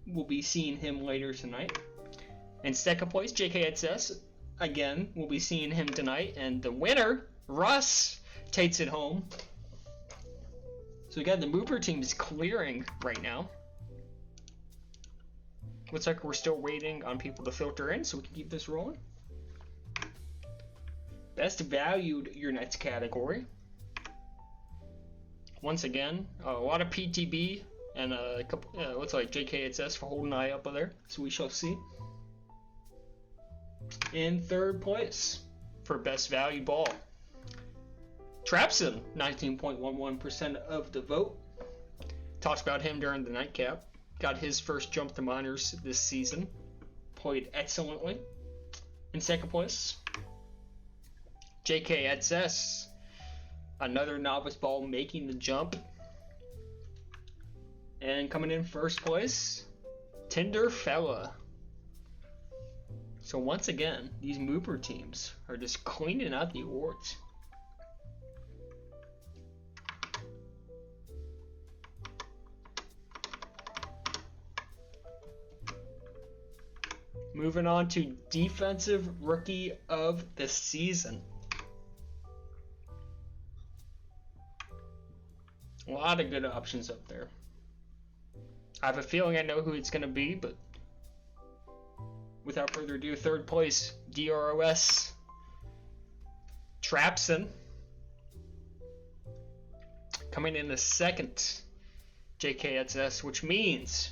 we'll be seeing him later tonight. In second place, JKXS. Again, we'll be seeing him tonight. And the winner, Russ, takes it home. So again, the Mooper team is clearing right now. Looks like we're still waiting on people to filter in so we can keep this rolling. Best valued your nets category. Once again, a lot of PTB and a couple, looks like JKXS for Holdineye up there, so we shall see. In third place for best value ball, Trapson, 19.11% of the vote. Talked about him during the Nightcap. Got his first jump to minors this season. Played excellently. In second place, JKXS, another novice ball making the jump. And coming in first place, Tinder Fella. So once again, these Mooper teams are just cleaning out the awards. Moving on to Defensive Rookie of the Season. A lot of good options up there. I have a feeling I know who it's going to be, but without further ado, third place, DROS, Trapson. Coming in the second JKSS, which means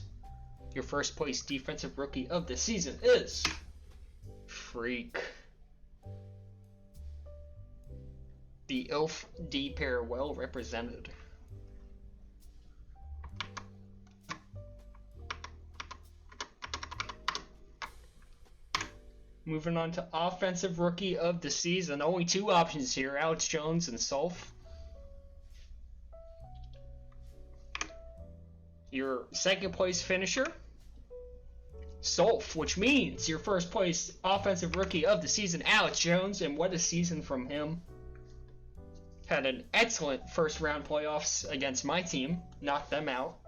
your first place defensive rookie of the season is Freak. The Elf D pair well represented. Moving on to offensive rookie of the season. Only two options here, Alex Jones and Sulf. Your second place finisher, Sulf, which means your first place offensive rookie of the season, Alex Jones, and what a season from him. Had an excellent first round playoffs against my team, knocked them out.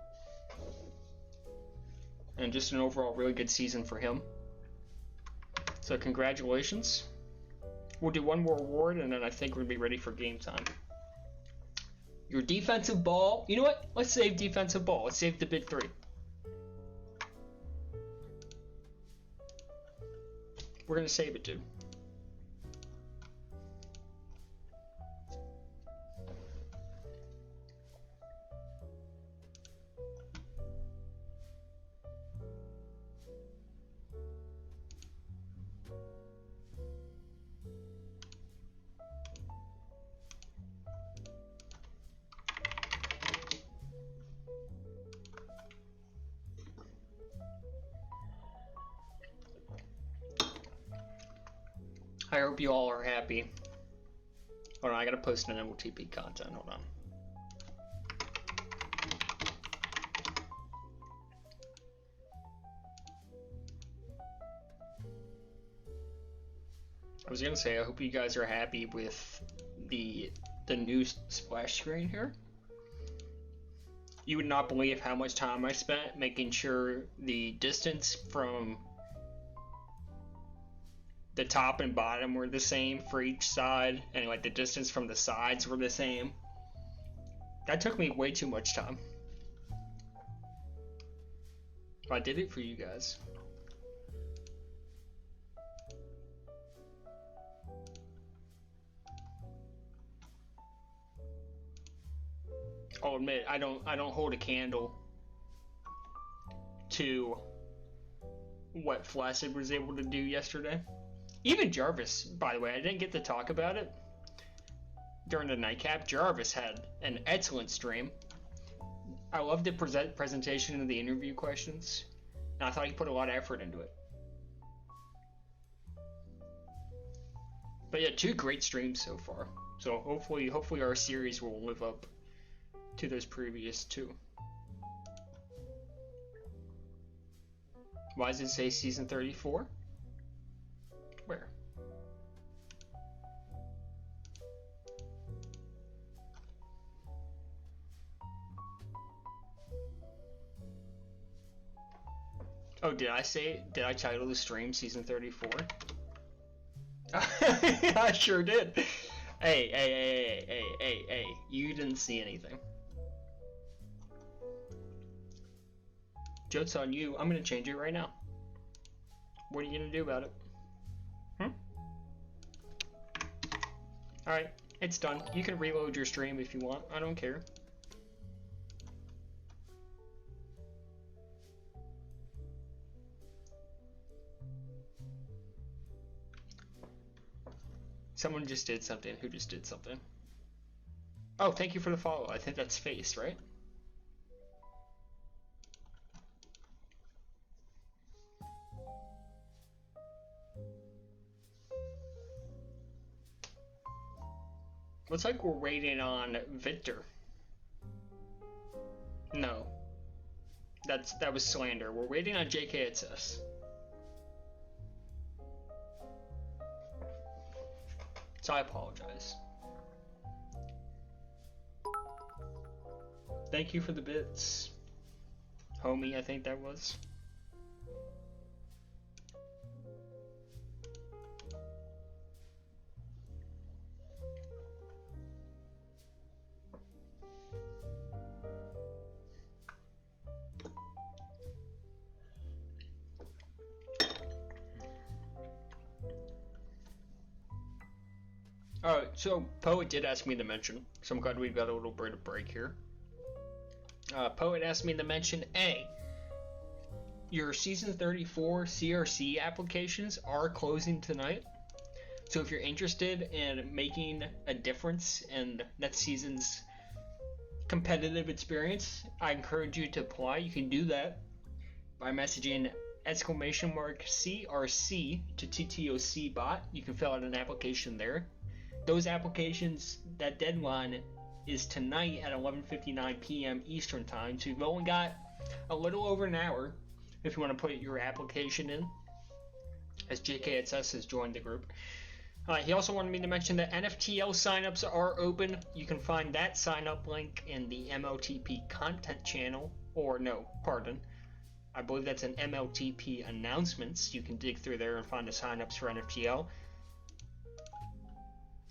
And just an overall really good season for him. So congratulations. We'll do one more award and then I think we'll be ready for game time. Your defensive ball. You know what? Let's save defensive ball. Let's save the big three. We're going to save it, dude. I hope you all are happy. Hold on, I gotta post an MLTP content. Hold on. I was gonna say, I hope you guys are happy with the new splash screen here. You would not believe how much time I spent making sure the distance from the top and bottom were the same for each side, and like the distance from the sides were the same. That took me way too much time. But I did it for you guys. I'll admit, I don't hold a candle to what Flaccid was able to do yesterday. Even Jarvis, by the way, I didn't get to talk about it during the Nightcap. Jarvis had an excellent stream. I loved the presentation of the interview questions, and I thought he put a lot of effort into it. But yeah, two great streams so far. So hopefully our series will live up to those previous two. Why does it say season 34? Where? Oh, did I title the stream season 34? I sure did. Hey, you didn't see anything. Joke's on you. I'm gonna change it right now. What are you gonna do about it? Alright, it's done. You can reload your stream if you want. I don't care. Someone just did something. Who just did something? Oh, thank you for the follow. I think that's Face, right? Looks like we're waiting on Victor. No. That was slander. We're waiting on JKSS. So I apologize. Thank you for the bits. Homie, I think that was. Alright, so Poet did ask me to mention, so I'm glad we've got a little bit of break here. Poet asked me to mention A. Your Season 34 CRC applications are closing tonight. So if you're interested in making a difference in next season's competitive experience, I encourage you to apply. You can do that by messaging !CRC to TTOC bot. You can fill out an application there. Those applications, that deadline is tonight at 11:59 p.m. Eastern Time, so you've only got a little over an hour if you want to put your application in, as JKSS has joined the group. He also wanted me to mention that NFTL signups are open. You can find that sign-up link in the MLTP content channel, or no, pardon. I believe that's an MLTP announcements. You can dig through there and find the signups for NFTL.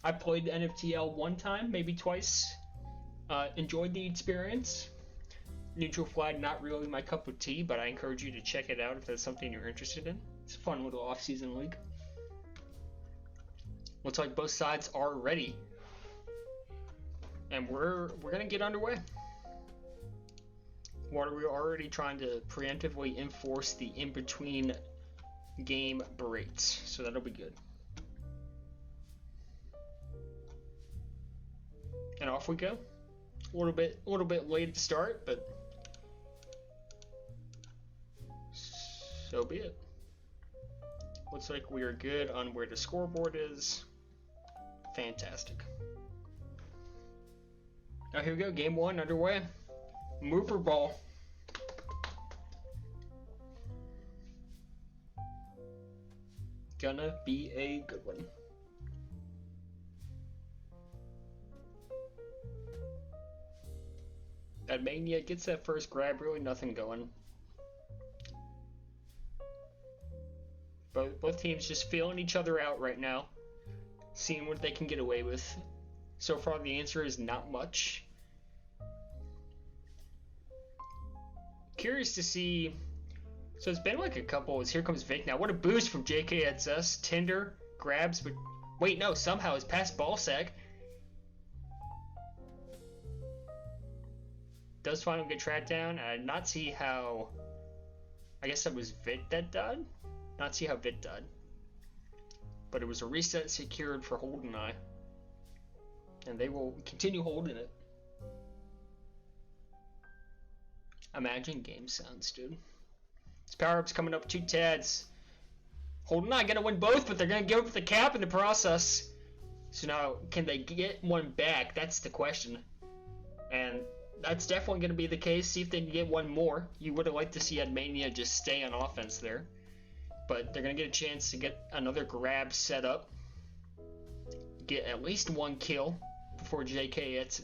I played NFTL one time, maybe twice. Enjoyed the experience. Neutral flag, not really my cup of tea, but I encourage you to check it out if that's something you're interested in. It's a fun little off-season league. Looks like both sides are ready, and we're gonna get underway. We're already trying to preemptively enforce the in-between game breaks, so that'll be good. And off we go. A little bit late at the start, but so be it. Looks like we are good on where the scoreboard is. Fantastic. Now here we go, game one underway. Muperball. Gonna be a good one. That Mania gets that first grab, really nothing going. Both teams just feeling each other out right now, seeing what they can get away with. So far the answer is not much. Curious to see. So it's been like a couple. Here comes Vic now. What a boost from JKSS. Tinder grabs, but wait, no, somehow it's past ball sack. Does finally get tracked down. I did not see how. I guess that was Vit that died. Not see how Vit died. But it was a reset secured for Holdineye, and they will continue holding it. Imagine game sounds, dude. This power-up's coming up 2 tads. Holdineye gonna win both, but they're gonna give up the cap in the process. So now, can they get one back? That's the question. And that's definitely going to be the case. See if they can get one more. You would have liked to see Admania just stay on offense there. But they're going to get a chance to get another grab set up. Get at least one kill before JKS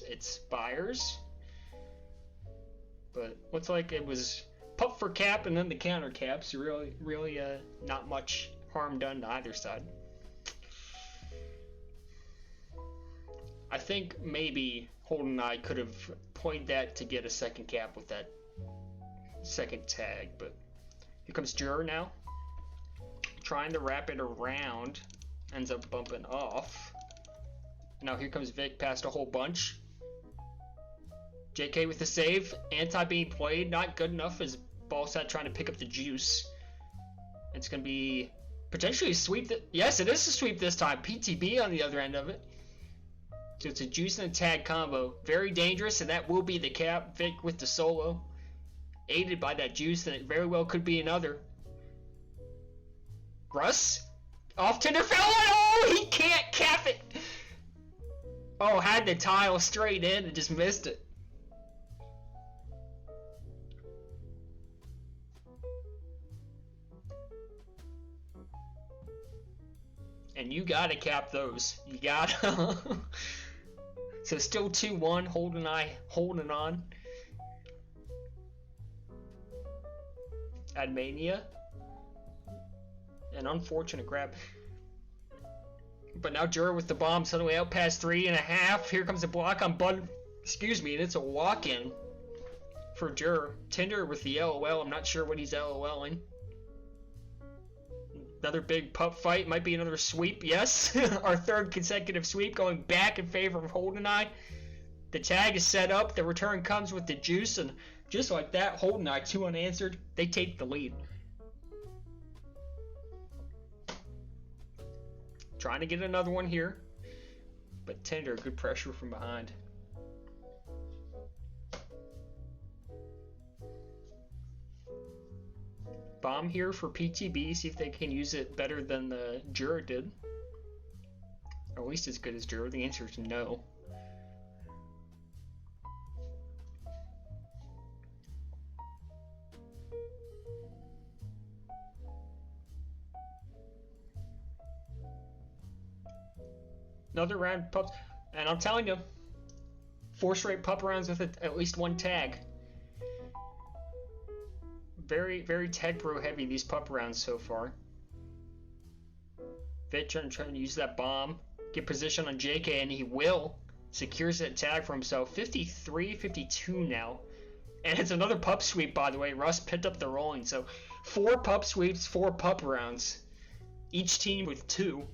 expires. But looks like it was pup for cap and then the counter cap. So really not much harm done to either side. I think maybe Holdineye could have played that to get a second cap with that second tag, but here comes Jur now. Trying to wrap it around, ends up bumping off. Now here comes Vic past a whole bunch. JK with the save, anti being played, not good enough as Ballsat trying to pick up the juice. It's going to be potentially a sweep. Yes, it is a sweep this time. PTB on the other end of it. So it's a juice and a tag combo. Very dangerous, and that will be the cap. Vic with the solo. Aided by that juice, and it very well could be another. Russ? Off Tinder fell. Oh, he can't cap it. Oh, had the tile straight in and just missed it. And you gotta cap those. You gotta. So still 2-1, Holdineye holding on. Admania. An unfortunate grab. But now Jur with the bomb suddenly out past 3.5. Here comes a block on Bud. Excuse me, and it's a walk-in for Jur. Tinder with the LOL. I'm not sure what he's LOLing. Another big pup fight. Might be another sweep. Yes. Our third consecutive sweep going back in favor of Holdineye. The tag is set up. The return comes with the juice. And just like that, Holdineye, 2 unanswered. They take the lead. Trying to get another one here. But Tender, good pressure from behind. Bomb here for PTB, see if they can use it better than the Jura did. Or at least as good as Jura. The answer is no. Another round of pups, and I'm telling you, 4 straight pup rounds with at least 1 tag. Very, very tag pro heavy, these pup rounds so far. Veteran trying to use that bomb, get position on JK, and he will. Secures that tag for himself. 53, 52 now. And it's another pup sweep, by the way. Russ picked up the rolling, so 4 pup sweeps, 4 pup rounds. Each team with 2.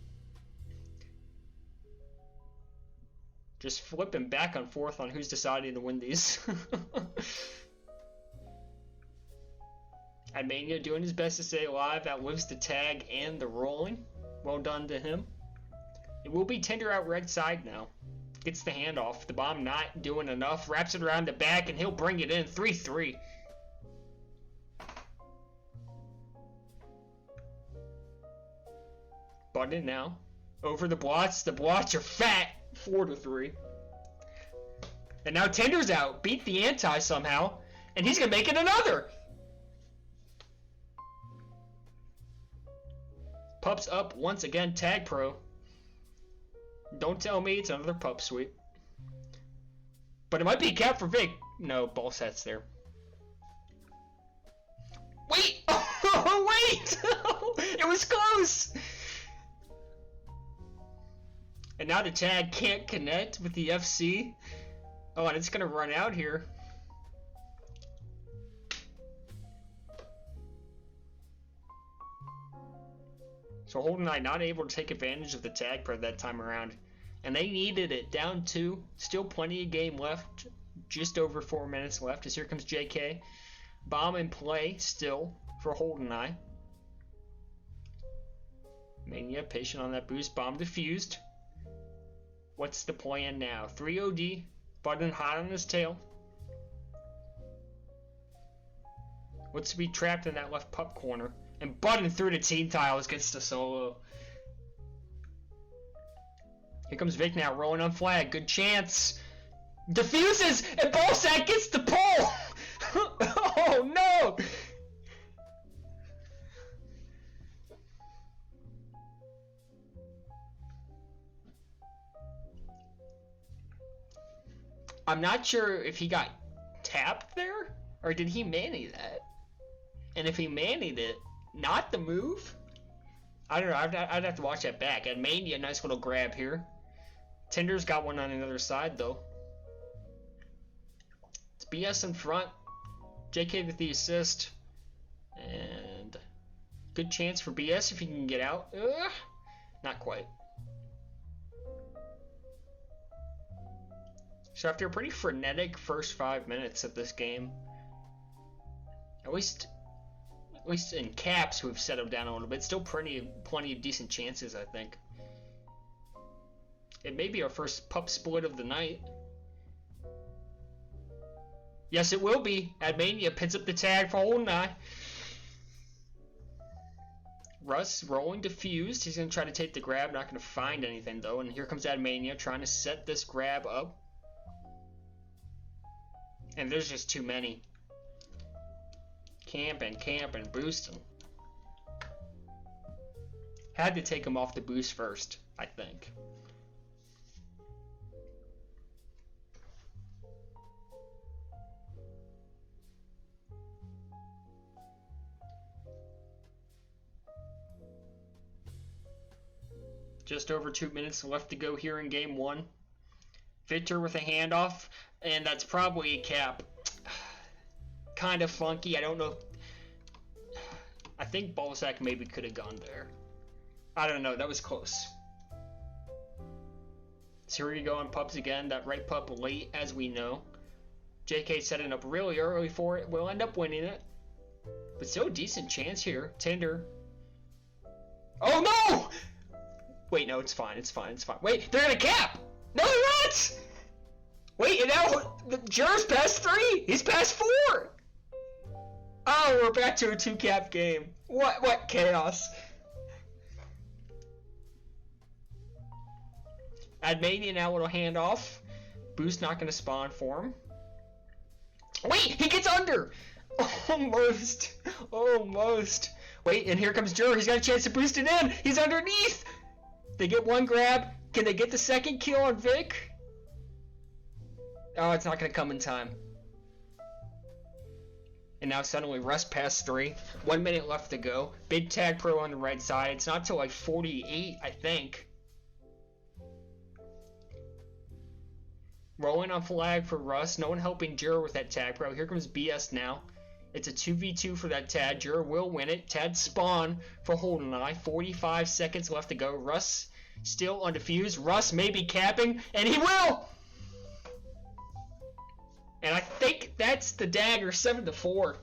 Just flipping back and forth on who's deciding to win these. Admania doing his best to stay alive, outlives the tag and the rolling. Well done to him. It will be Tender out right side now. Gets the handoff. The bomb not doing enough. Wraps it around the back and he'll bring it in. 3-3. Button now. Over the blots. The blots are fat. 4-3. And now Tender's out. Beat the anti somehow. And he's going to make it another. Pups up once again. Tag pro. Don't tell me it's another pup sweep. But it might be a cap for Vic. No, ball set's there. Wait! Wait! It was close! And now the tag can't connect with the FC. Oh, and it's gonna run out here. So Holdineye not able to take advantage of the tag pro that time around. And they needed it. Down 2. Still plenty of game left. Just over 4 minutes left as here comes JK. Bomb in play still for Holdineye. Mania patient on that boost. Bomb defused. What's the plan now? 3 OD. Button hot on his tail. What's to be trapped in that left pup corner. And Button through the team tiles gets the solo. Here comes Vic now, rolling on flag. Good chance. Diffuses! And Ballsack gets the pull! Oh no! I'm not sure if he got tapped there, or did he manny that? And if he manied it, not the move? I don't know, I'd have to watch that back. And Mania, nice little grab here. Tender's got one on the other side, though. It's BS in front. JK with the assist. And good chance for BS if he can get out. Not quite. So after a pretty frenetic first 5 minutes of this game, at least in caps we've settled down a little bit. Still plenty of decent chances, I think. It may be our first pup split of the night. Yes, it will be. Admania pins up the tag for Holdineye. Russ rolling diffused. He's going to try to take the grab. Not going to find anything, though. And here comes Admania trying to set this grab up. And there's just too many. Camp and boosting. Had to take him off the boost first, I think. Just over 2 minutes left to go here in game 1. Victor with a handoff, and that's probably a cap. Kind of funky. I don't know. I think Ballsack maybe could have gone there. I don't know. That was close. So here we go on pups again. That right pup late, as we know. JK setting up really early for it. We'll end up winning it. But still a decent chance here. Tinder. Oh no! Wait, no, it's fine. It's fine. It's fine. Wait, they're gonna cap! No, they're not! Wait, and now the Juror's past 3! He's past 4! Oh, we're back to a 2-cap game. What chaos. Admania now will hand off. Boost not gonna spawn for him. Wait, he gets under! Almost. Almost. Wait, and here comes Juror. He's got a chance to boost it in. He's underneath. They get one grab. Can they get the second kill on Vic? Oh, it's not gonna come in time. And now suddenly Russ past 3. 1 minute left to go. Big tag pro on the right side. It's not till like 48, I think. Rolling on flag for Russ. No one helping Juror with that tag pro. Here comes BS now. It's a 2v2 for that Tad. Juror will win it. Tad spawn for Holdineye. 45 seconds left to go. Russ still undefused. Russ may be capping, and he will! And I think that's the dagger. 7-4.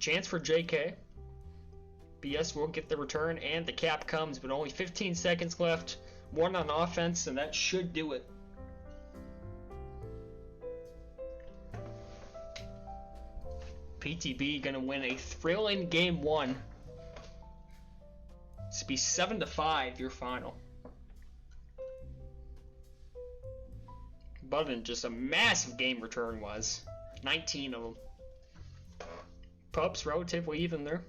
Chance for JK. BS will get the return, and the cap comes, but only 15 seconds left. 1 on offense, and that should do it. PTB gonna win a thrilling game 1. This will be 7-5, your final. Button, just a massive game return was. 19 of them. Pups relatively even there.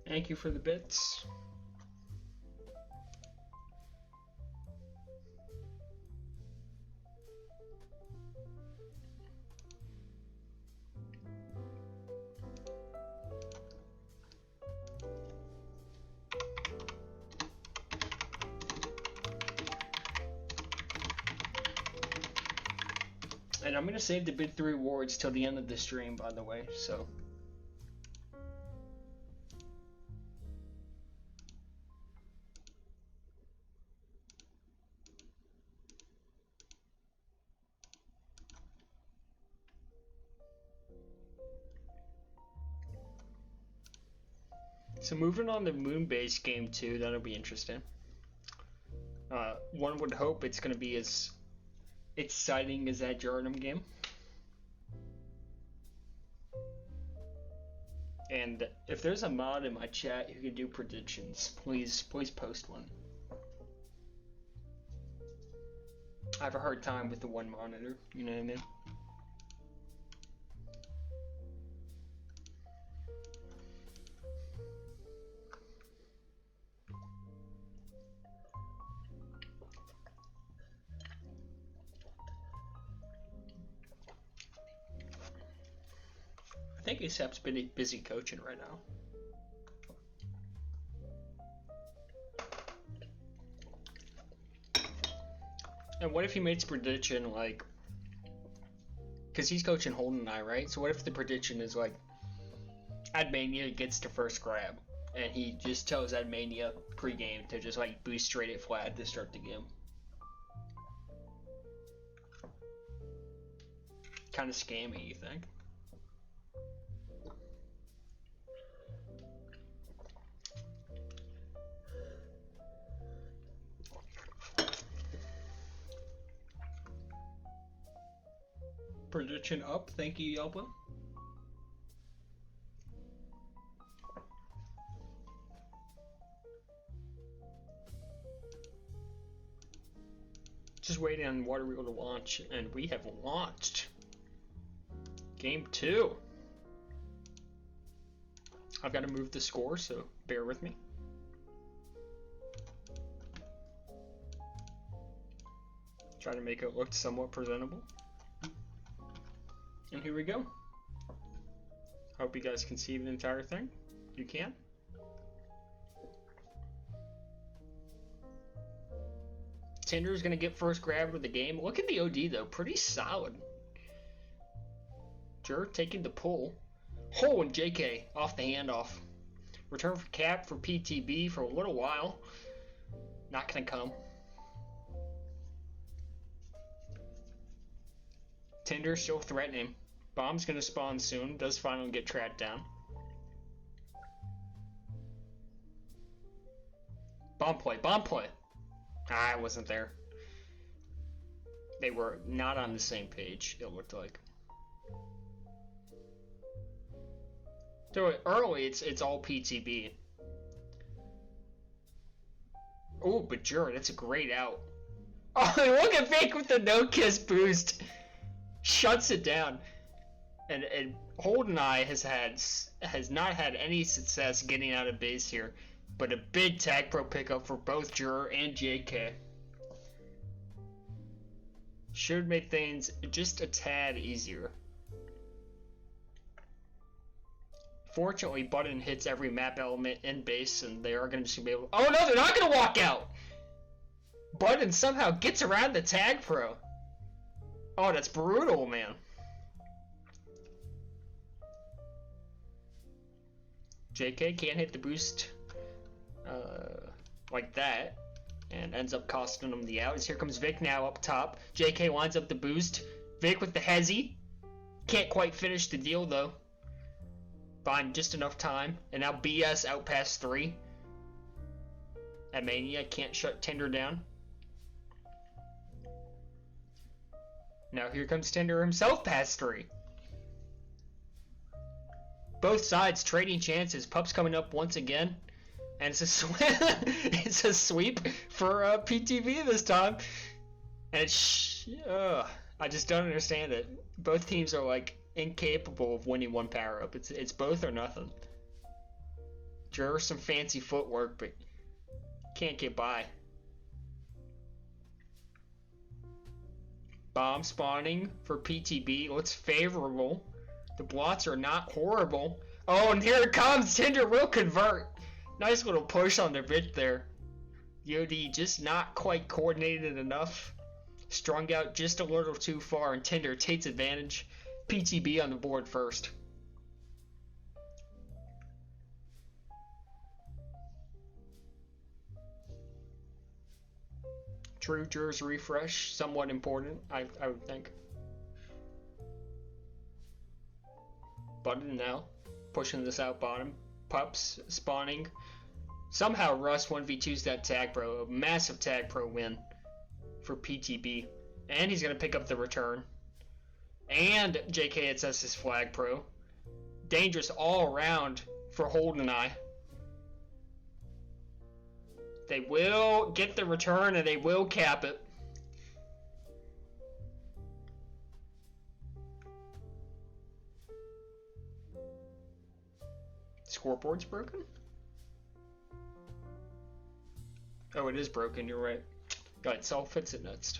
Thank you for the bits. And I'm gonna save the bid 3 rewards till the end of the stream, by the way, so. So moving on to Moonbase Game 2, that'll be interesting. One would hope it's going to be as exciting as that Jordan game. And if there's a mod in my chat who can do predictions, please post one. I have a hard time with the one monitor, you know what I mean? I think ASAP's been busy coaching right now. And what if he makes a prediction like, because he's coaching Holdineye, right? So what if the prediction is like, Admania gets to first grab, and he just tells Admania pregame to just like boost straight at flat to start the game? Kind of scammy, you think? Prediction up, thank you, Yelpa. Just waiting on Water Wheel to launch, and we have launched. Game 2. I've got to move the score, so bear with me. Try to make it look somewhat presentable. And here we go. Hope you guys can see the entire thing. You can. Tinder's gonna get first grab of the game. Look at the OD though, pretty solid. Jur taking the pull. Hole and JK off the handoff. Return for cap for PTB for a little while. Not gonna come. Tinder still threatening. Bomb's gonna spawn soon. Does finally get tracked down. Bomb play, bomb play. Ah, I wasn't there. They were not on the same page, it looked like. So early, it's all PTB. Oh, but Jur, that's a great out. Oh, look at Vic with the no-kiss boost. Shuts it down. And Holdineye has not had any success getting out of base here. But a big tag pro pickup for both Jur and JK. Should make things just a tad easier. Fortunately, Button hits every map element in base, and they are going to be able. Oh no, they're not going to walk out. Button somehow gets around the tag pro. Oh, that's brutal, man. JK can't hit the boost like that, and ends up costing him the out. As here comes Vic now up top. JK winds up the boost. Vic with the hezzy. Can't quite finish the deal though. Buying just enough time. And now BS out past 3. At Mania can't shut Tinder down. Now here comes Tinder himself past 3. Both sides trading chances. Pup's coming up once again. And it's a it's a sweep for PTV this time. And it's I just don't understand it. Both teams are like incapable of winning one power up. It's both or nothing. Sure, some fancy footwork, but can't get by. Bomb spawning for PTB looks favorable. The blots are not horrible. Oh, and here it comes. Tinder will convert. Nice little push on their bit there. Yodi just not quite coordinated enough. Strung out just a little too far, and Tinder takes advantage. PTB on the board first. True Jur's refresh, somewhat important, I would think. Button now, pushing this out bottom. Pups spawning. Somehow Russ 1v2's that tag pro. A massive tag pro win for PTB. And he's going to pick up the return. And JK hits us his flag pro. Dangerous all around for Holdineye. They will get the return and they will cap it. Scoreboard's broken? Oh, it is broken, you're right. Alright, so I'll fix it next.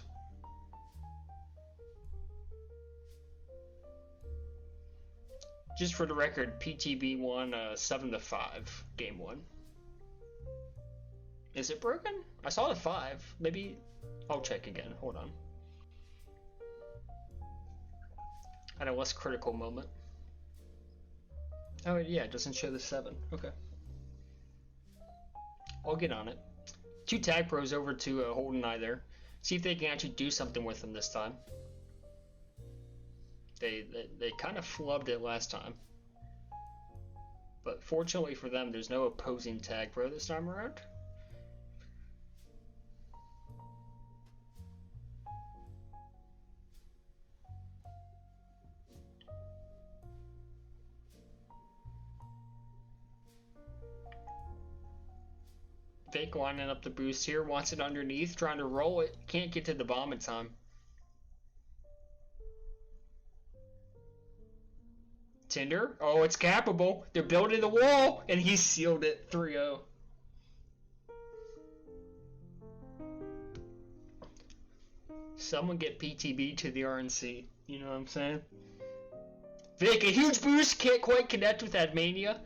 Just for the record, PTB won 7-5, game 1. Is it broken? I saw the 5. Maybe I'll check again. Hold on. At a less critical moment. Oh yeah, it doesn't show the 7. Okay. I'll get on it. 2 tag pros over to Holdineye there. See if they can actually do something with them this time. They kind of flubbed it last time. But fortunately for them, there's no opposing tag pro this time around. Fake lining up the boost here, wants it underneath, trying to roll it, can't get to the bomb in time. Tinder, oh, it's capable. They're building the wall, and he sealed it 3-0. Someone get PTB to the RNC. You know what I'm saying? Vic, a huge boost. Can't quite connect with Admania.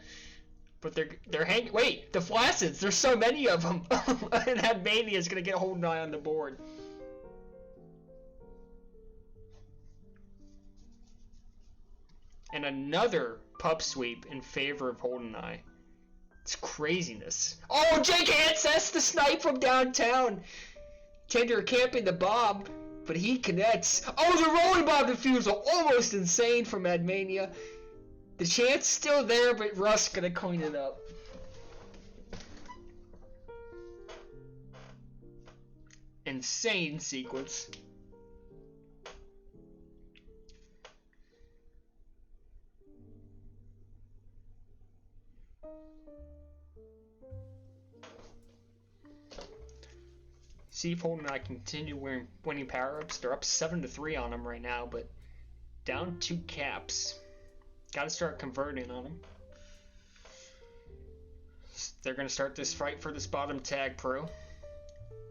But they're hanging. Wait, the Flacids. There's so many of them. And Admania is going to get Holdineye on the board. And another pup sweep in favor of Holdineye. It's craziness. Oh, JKSS, the snipe from downtown. Tender camping the bomb, but he connects. Oh, the rolling bomb defusal, almost insane from Admania. The chance still there, but Russ gonna clean it up. Insane sequence. See if Holdineye continue winning power-ups. They're up 7-3 on them right now, but down 2 caps. Got to start converting on them. They're going to start this fight for this bottom tag pro.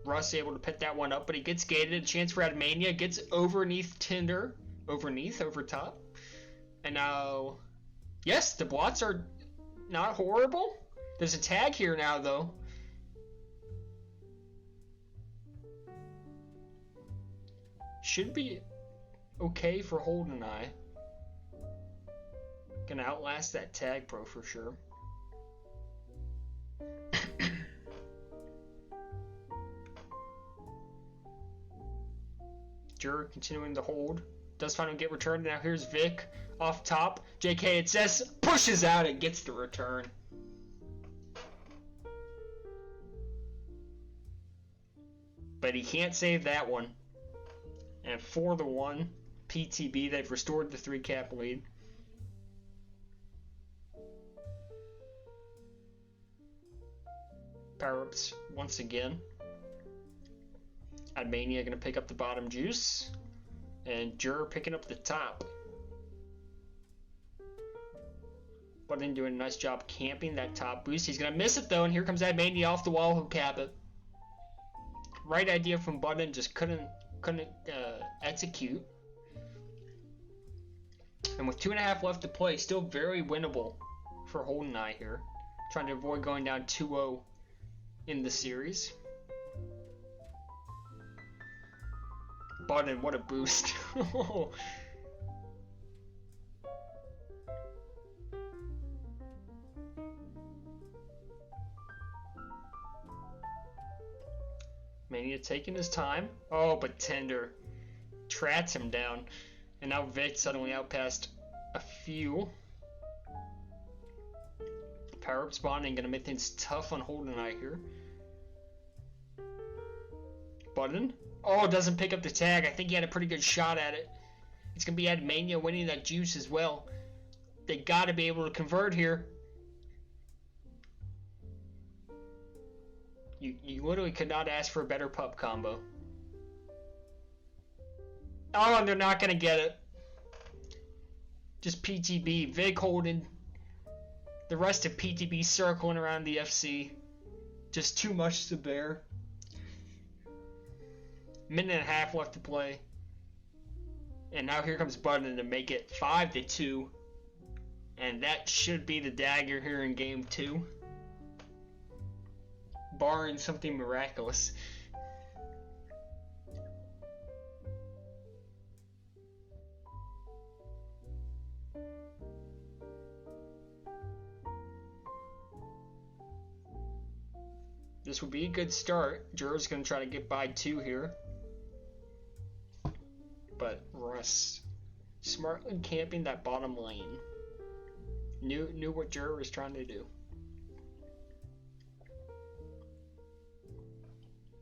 Russ able to pick that one up, but he gets gated. A chance for Admania. Gets overneath Tinder. Over top. And now... Yes, the blots are not horrible. There's a tag here now, though. Should be okay for Holdineye. Gonna outlast that tag pro for sure. Jur continuing to hold. Does finally get returned. Now here's Vic off top. JK, it says, pushes out and gets the return. But he can't save that one. And 4-1 PTB, they've restored the 3-cap lead. Power-ups once again. Admania gonna pick up the bottom juice. And Jur picking up the top. Button doing a nice job camping that top boost. He's gonna miss it though, and here comes Admania off the wall who cap it. Right idea from Button, just couldn't execute. And with 2.5 left to play, still very winnable for Holdineye here. Trying to avoid going down 2-0 in the series. Button, what a boost. Mania taking his time. Oh, but Tender trats him down. And now Vic suddenly out past a few. Power up spawning, gonna make things tough on Holdineye here. Button. Oh, doesn't pick up the tag. I think he had a pretty good shot at it. It's gonna be Admania winning that juice as well. They gotta be able to convert here. You literally could not ask for a better pup combo. Oh, and they're not gonna get it. Just PTB, Vic holding. The rest of PTB circling around the FC. Just too much to bear. Minute and a half left to play. And now here comes Button to make it 5-2. And that should be the dagger here in game 2. Barring something miraculous. This would be a good start. Jur's gonna try to get by 2 here. But Russ smartly camping that bottom lane. Knew what Jur was trying to do.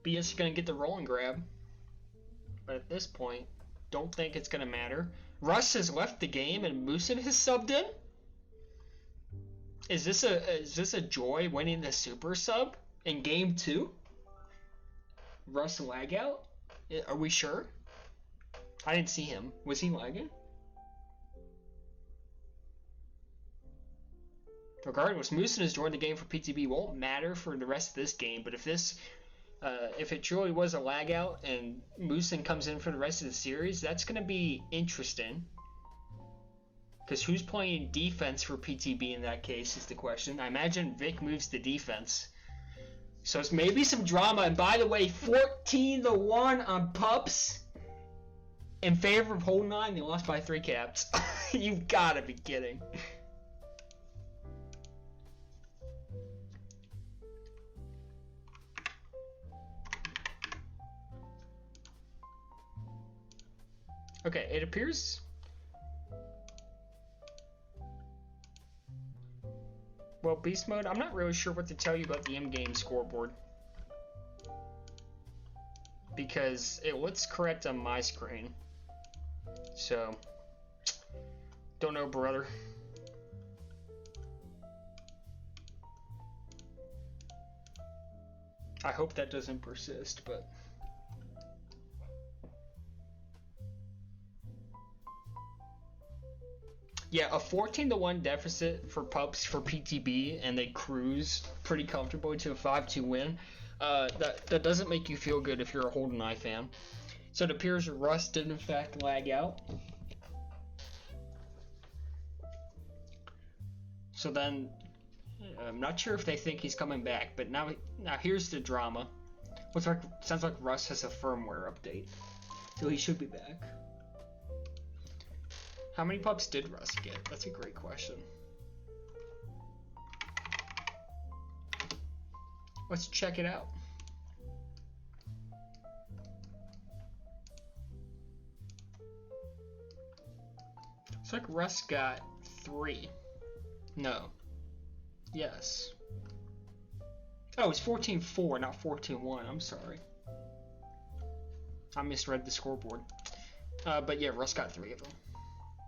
BS is gonna get the rolling grab. But at this point, don't think it's gonna matter. Russ has left the game and Moosin has subbed in? Is this a joy winning the super sub in game 2? Russ lag out? Are we sure? I didn't see him. Was he lagging? Regardless, Moosin has joined the game for PTB. Won't matter for the rest of this game, but if this If it truly was a lag out and Moosin comes in for the rest of the series, that's going to be interesting. Because who's playing defense for PTB in that case is the question. I imagine Vic moves to defense. So it's maybe some drama. And by the way, 14-1 on Pups in favor of Holdineye. They lost by 3 caps. You've got to be kidding. Okay, it appears... Well, Beast Mode, I'm not really sure what to tell you about the in-game scoreboard. Because it looks correct on my screen. So, don't know, brother. I hope that doesn't persist, but... Yeah, a 14-1 deficit for Pups for PTB, and they cruise pretty comfortably to a 5-2 win. That doesn't make you feel good if you're a Holdineye fan. So it appears Russ did in fact lag out. So then, I'm not sure if they think he's coming back, but now here's the drama. Sounds like Russ has a firmware update, so he should be back. How many Pups did Russ get? That's a great question. Let's check it out. Looks like Russ got 3. No. Yes. Oh, it's 14-4, not 14-1. I'm sorry. I misread the scoreboard. But yeah, Russ got 3 of them.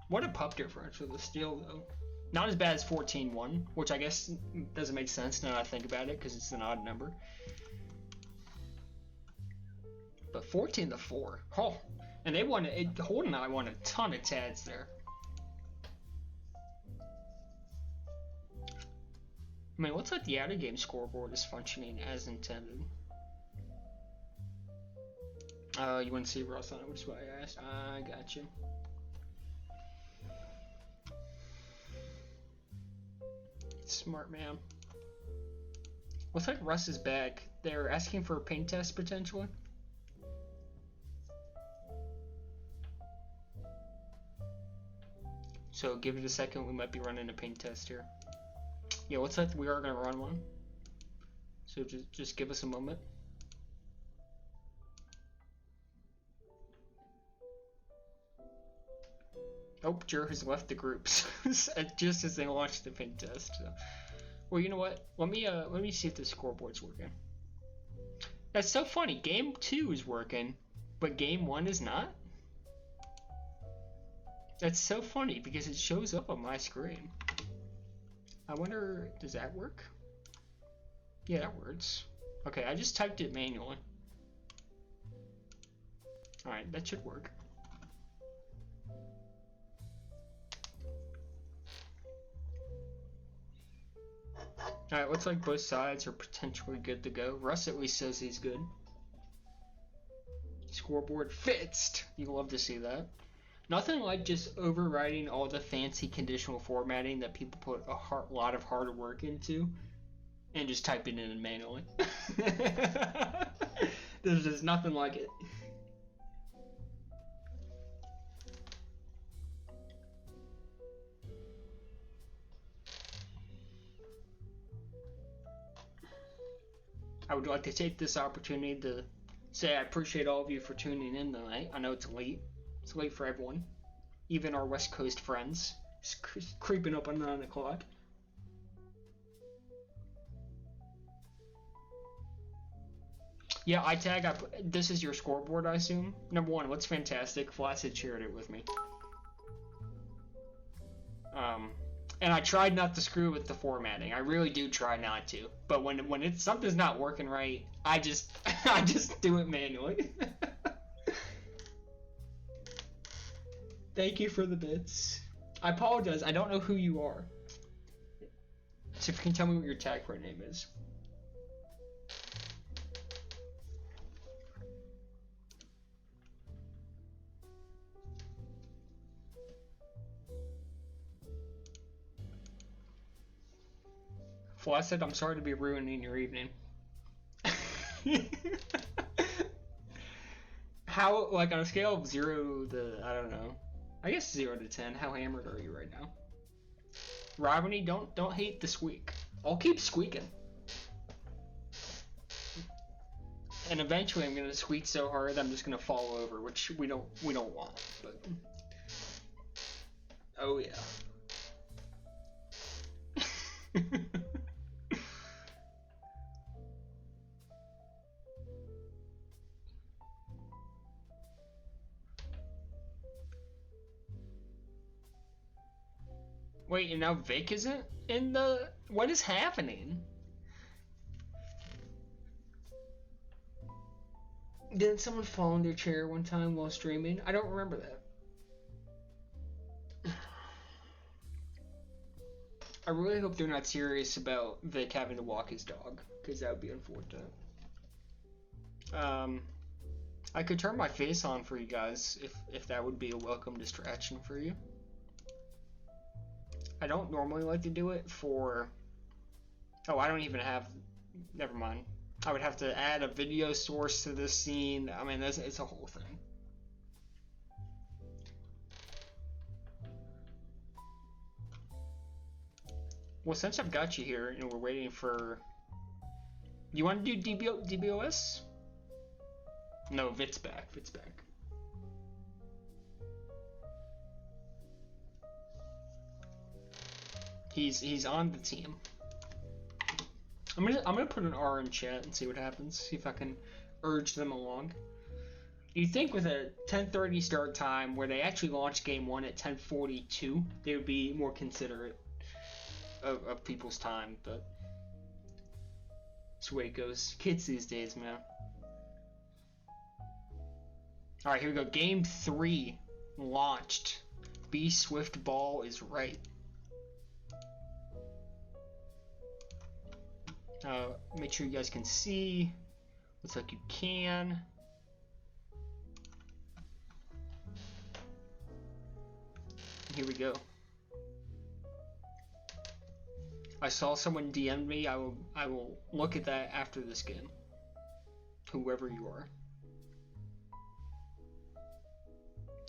What a pup difference for the steal, though. Not as bad as 14-1, which I guess doesn't make sense now that I think about it, because it's an odd number. But 14-4. Oh, and they won. Holdineye won a ton of TADs there. I mean, it looks like the outer game scoreboard is functioning as intended. You want to see Russ on it, which is why I asked. I got you. Smart man. Looks like Russ is back. They're asking for a paint test potentially. So give it a second. We might be running a paint test here. Yeah, looks like we are gonna run one. So just give us a moment. Oh, Jer has left the groups just as they launched the paint test. So. Well, you know what? Let me see if the scoreboard's working. That's so funny. Game 2 is working, but Game 1 is not. That's so funny because it shows up on my screen. I wonder, does that work? Yeah, that works. Okay, I just typed it manually. Alright, that should work. Alright, looks like both sides are potentially good to go. Russ at least says he's good. Scoreboard fixed! You love to see that. Nothing like just overriding all the fancy conditional formatting that people put a lot of hard work into and just typing it in manually. There's just nothing like it. I would like to take this opportunity to say I appreciate all of you for tuning in tonight. I know it's late. It's late for everyone. Even our West Coast friends. It's creeping up on 9 o'clock. Yeah, this is your scoreboard, I assume. Number 1, what's fantastic? Flaccid shared it with me. And I tried not to screw with the formatting. I really do try not to. But when something's not working right, I just do it manually. Thank you for the bits. I apologize. I don't know who you are. So if you can tell me what your tag card name is. Flaccid, I'm sorry to be ruining your evening. How, like, on a scale of 0 to, I don't know, I guess 0 to 10, how hammered are you right now? Robiny, don't hate the squeak. I'll keep squeaking. And eventually I'm gonna squeak so hard I'm just gonna fall over, which we don't want, but oh yeah. Wait, and now Vic isn't in the... What is happening? Didn't someone fall in their chair one time while streaming? I don't remember that. I really hope they're not serious about Vic having to walk his dog, because that would be unfortunate. I could turn my face on for you guys, if that would be a welcome distraction for you. I don't normally like to do it for... Oh, I don't even have... Never mind. I would have to add a video source to this scene. I mean, it's a whole thing. Well, since I've got you here and we're waiting for... You want to do DBOS? No, Vit's back. Vit's back. He's on the team. I'm gonna put an R in chat and see what happens. See if I can urge them along. You'd think with a 10:30 start time where they actually launched game 1 at 10:42, they would be more considerate of people's time, but that's the way it goes. Kids these days, man. All right, here we go. Game 3 launched. B Swift Ball is right. Make sure you guys can see. Looks like you can. Here we go. I saw someone DM me. I will look at that after this game. Whoever you are.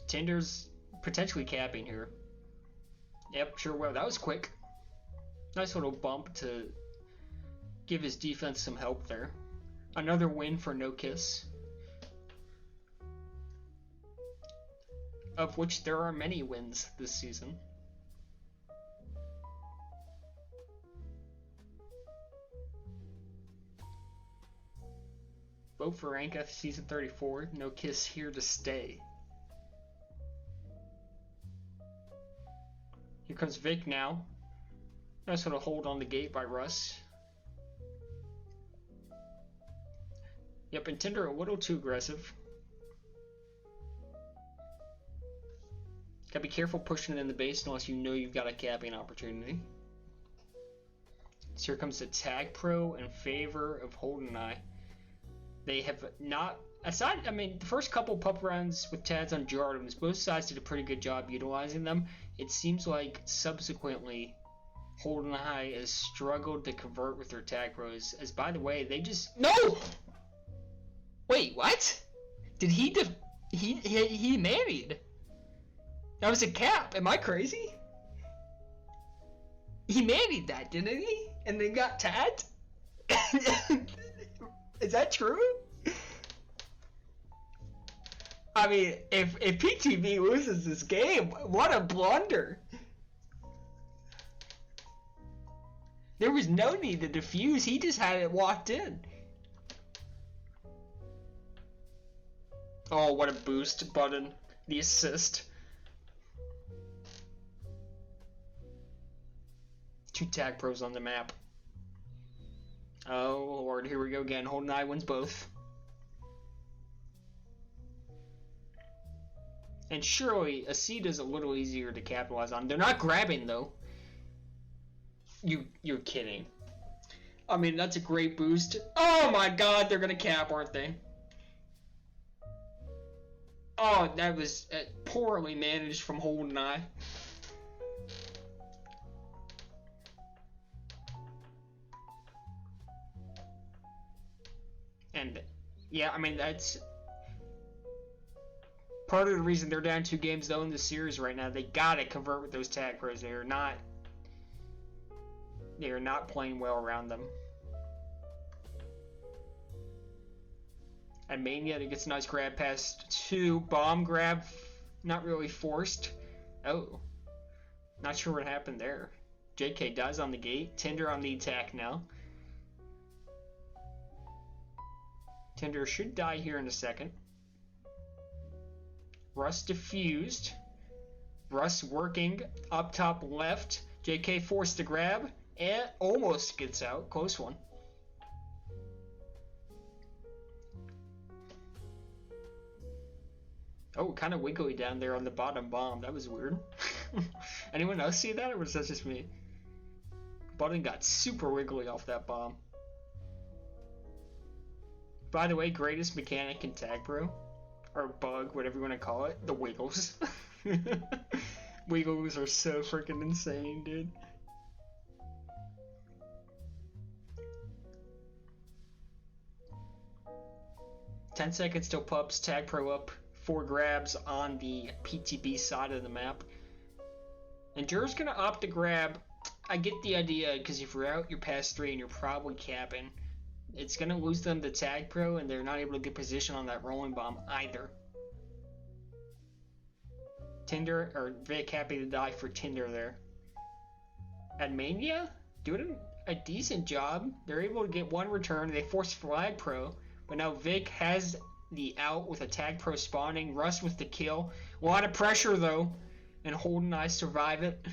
Tinder's potentially capping here. Yep, sure will. That was quick. Nice little bump to give his defense some help there. Another win for No Kiss. Of which there are many wins this season. Vote for rank after season 34. No Kiss here to stay. Here comes Vic now. Nice little hold on the gate by Russ. Yep, and Tinder a little too aggressive. Gotta be careful pushing it in the base unless you know you've got a capping opportunity. So here comes the Tag Pro in favor of Holdineye. They have not... Aside, I mean, the first couple pup rounds with Tads on Jardins, both sides did a pretty good job utilizing them. It seems like subsequently Holdineye has struggled to convert with their Tag Pros. As by the way, they just... No! Wait, what? Did he he married? That was a cap. Am I crazy? He married that, didn't he? And then got tagged? Is that true? I mean, if PTV loses this game, what a blunder. There was no need to defuse. He just had it walked in. Oh, what a boost button. The assist. 2 Tag Pros on the map. Oh, Lord, here we go again. Holdineye wins both. And surely, a seed is a little easier to capitalize on. They're not grabbing, though. You're kidding. I mean, that's a great boost. Oh my god, they're gonna cap, aren't they? Oh, that was poorly managed from Holdineye. Yeah, I mean, that's part of the reason they're down 2 games though in the series right now. They gotta convert with those tag pros. They are not playing well around them. And Mania that gets a nice grab past 2. Bomb grab, not really forced. Oh, not sure what happened there. JK dies on the gate. Tinder on the attack now. Tinder should die here in a second. Russ diffused. Russ working up top left. JK forced to grab and almost gets out. Close one. Oh, kind of wiggly down there on the bottom bomb. That was weird. Anyone else see that, or was that just me? Button got super wiggly off that bomb. By the way, greatest mechanic in Tag Pro, or bug, whatever you want to call it, the wiggles. Wiggles are so freaking insane, dude. Ten seconds till pups. Tag Pro up. 4 grabs on the PTB side of the map. And Jur's gonna opt to grab. I get the idea, because if you're out, you're past 3 and you're probably capping. It's gonna lose them to Tag Pro, and they're not able to get position on that rolling bomb either. Tinder, or Vic happy to die for Tinder there. At Mania, doing a decent job. They're able to get 1 return. They force Flag Pro, but now Vic has the out with a Tag Pro spawning. Russ with the kill. A lot of pressure though, and Holdineye survive it.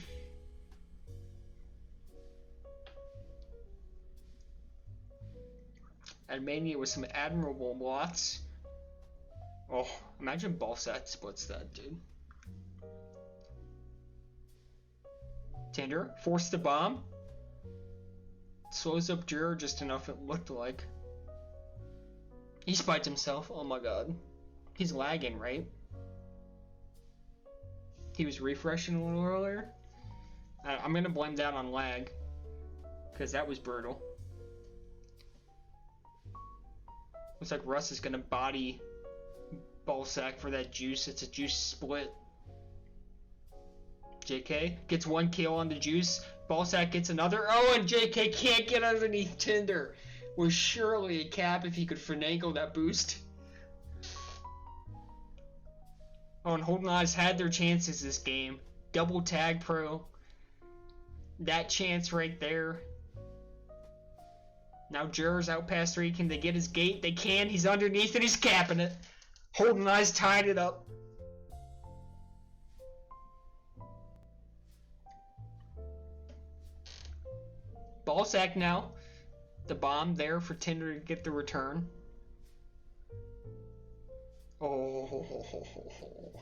At Mania with some admirable blots. Oh, imagine Ballsack splits that, dude. Tinder, forced the bomb. Slows up Juror just enough, it looked like. He spiked himself. Oh my god. He's lagging, right? He was refreshing a little earlier. I'm gonna blame that on lag, because that was brutal. Looks like Russ is gonna body Ballsack for that juice. It's a juice split. JK gets 1 kill on the juice. Ballsack gets another. Oh, and JK can't get underneath Tinder. Was surely a cap if he could finagle that boost. Oh, and Holdeneye's had their chances this game. Double Tag Pro. That chance right there. Now Juror's out past 3. Can they get his gate? They can. He's underneath and he's capping it. Holdeneye's tied it up. Ballsack now. The bomb there for Tinder to get the return. Oh,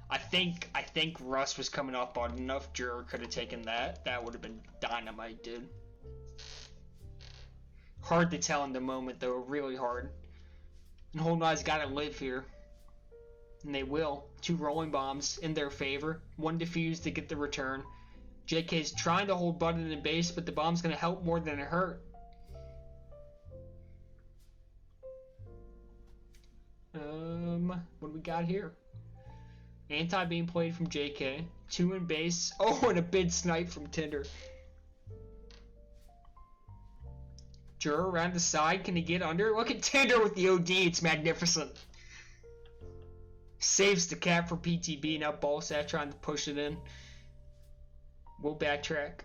I think Russ was coming up on enough. Juror could have taken that. That would have been dynamite, dude. Hard to tell in the moment, though. Really hard. And Holdeneye's got to live here. And they will. 2 rolling bombs in their favor. 1 defuse to get the return. JK's trying to hold button in base, but the bomb's going to help more than it hurt. What do we got here? Anti being played from JK. 2 in base. Oh, and a big snipe from Tinder. Juror around the side. Can he get under? Look at Tinder with the OD. It's magnificent. Saves the cap for PTB. Now Ballsack trying to push it in. We'll backtrack.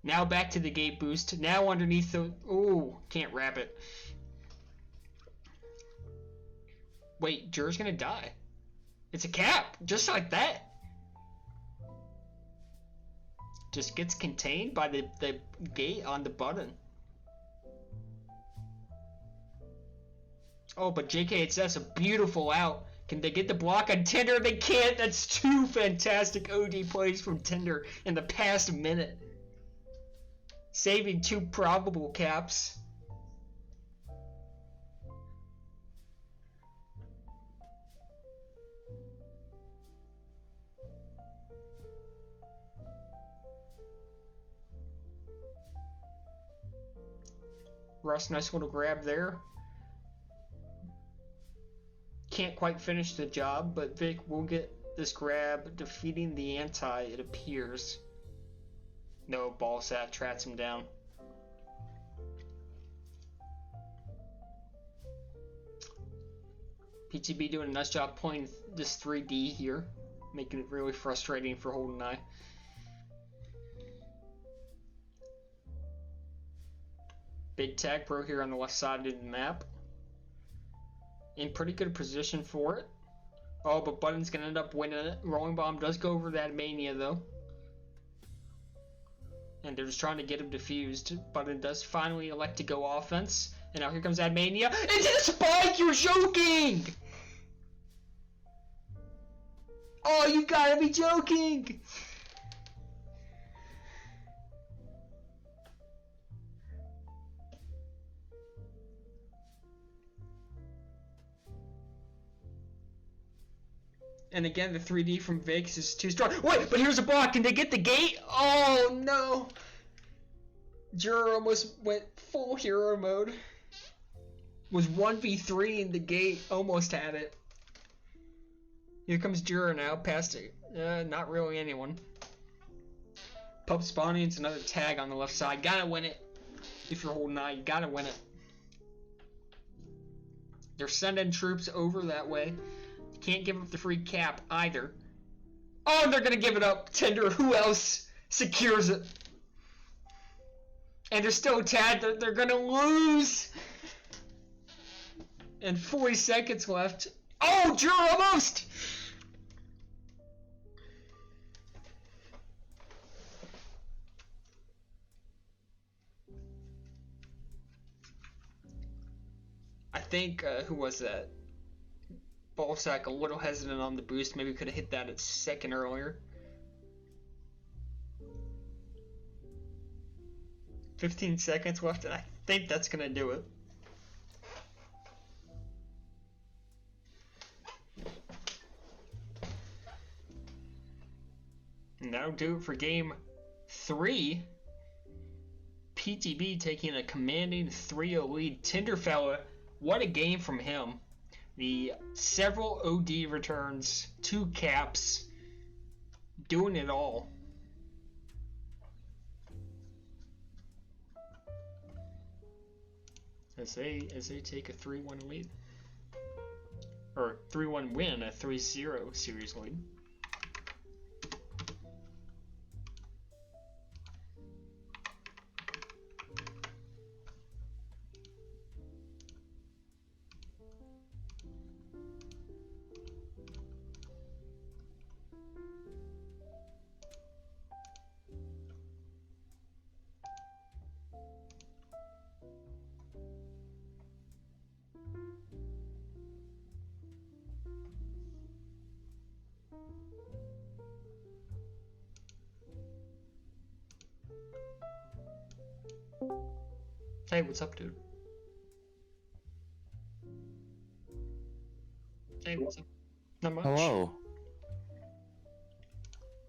Now back to the gate boost. Now underneath the... Ooh, can't wrap it. Wait, Juror's gonna die. It's a cap, just like that. Just gets contained by the gate on the button. Oh, but JK, that's a beautiful out. Can they get the block on Tinder? They can't. That's 2 fantastic OD plays from Tinder in the past minute. Saving 2 probable caps. Russ, nice little grab there. can't quite finish the job, but Vic will get this grab, defeating the anti, it appears. No, Ballsack tracks him down. PTB doing a nice job playing this 3D here, making it really frustrating for Holdineye. Big tag pro here on the left side of the map. In pretty good position for it. Oh, but Button's gonna end up winning it. Rolling Bomb does go over that Mania though. And they're just trying to get him defused. Button does finally elect to go offense. And now here comes that Mania. Into the spike! You're joking! Oh, you gotta be joking! And again, the 3D from Vegas is too strong. Wait, but here's a block. Can they get the gate? Oh, no. Juror almost went full hero mode. Was 1v3 in the gate. Almost had it. Here comes Juror now. Past it. Not really anyone. Pup Spawning's another tag on the left side. Gotta win it. If you're Holdineye, you gotta win it. They're sending troops over that way. Can't give up the free cap either. Oh, they're gonna give it up. Tinder, who else secures it? And they're still tagged. They're gonna lose. And 40 seconds left. Oh, Juror almost! I think, who was that? Ballsack a little hesitant on the boost. Maybe could have hit that a second earlier. 15 seconds left, and I think that's gonna do it. And that'll do it for game 3. PTB taking a commanding 3-0 lead. Tinderfella, what a game from him. The several OD returns, 2 caps, doing it all. As they take a 3-1 lead. Or 3-1 win, a 3-0 series lead. Hey, what's up, dude? Hey, what's up? Not much. Hello.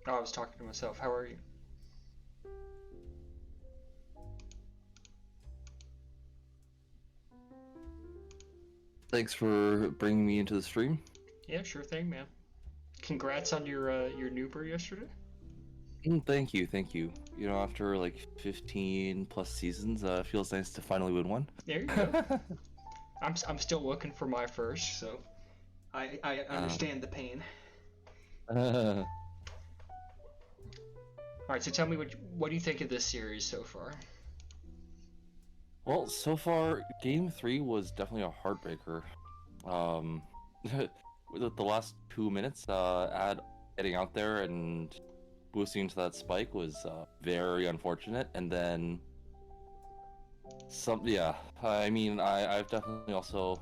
Oh, I was talking to myself. How are you? Thanks for bringing me into the stream. Yeah, sure thing, man. Congrats on your Nooper yesterday. Thank you, thank you. You know, after like 15 plus seasons, it feels nice to finally win one. There you go. I'm still looking for my first, so I understand the pain. All right, so tell me what do you think of this series so far? Well, so far, Game 3 was definitely a heartbreaker. With the last 2 minutes, getting out there and boosting into that spike was very unfortunate, and then I mean, I've definitely also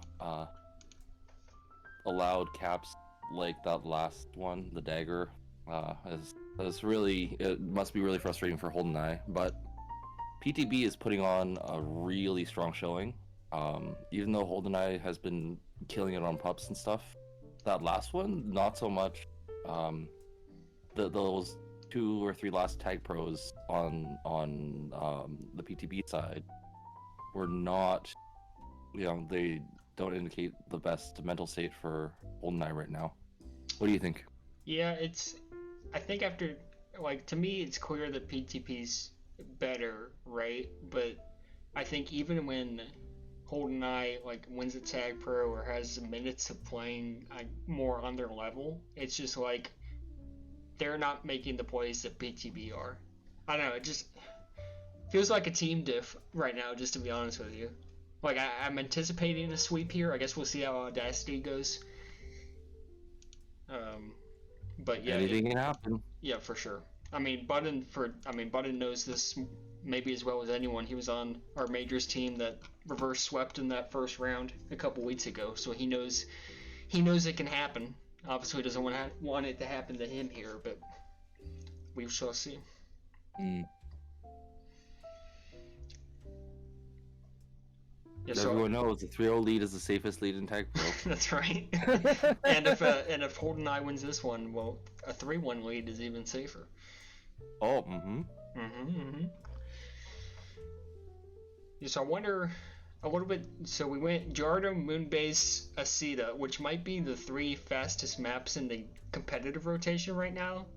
allowed caps like that last one, the dagger. It must be really frustrating for Holdineye, but PTB is putting on a really strong showing. Even though Holdineye has been killing it on pups and stuff, that last one, not so much. Those 2 or 3 last tag pros on the PTB side were not, they don't indicate the best mental state for Holdineye right now. What do you think? Yeah, I think after, like, to me, it's clear that PTP's better, right? But I think even when Holdineye, like, wins a Tag Pro or has minutes of playing more on their level, it's just like they're not making the plays that PTB are. I don't know, it just feels like a team diff right now, just to be honest with you. Like, I'm anticipating a sweep here. I guess we'll see how Audacity goes. But yeah, anything can happen. Yeah, for sure. I mean, Budden knows this maybe as well as anyone. He was on our majors team that reverse swept in that first round a couple weeks ago, so he knows it can happen. Obviously, he doesn't want it to happen to him here, but we shall see. Yeah, Everyone knows the 3-0 lead is the safest lead in Tag Pro. That's right. and if Holdineye wins this one, well, a 3-1 lead is even safer. Oh, Yeah, so I wonder a little bit. So we went Jardo, Moonbase, Asita, which might be the 3 fastest maps in the competitive rotation right now.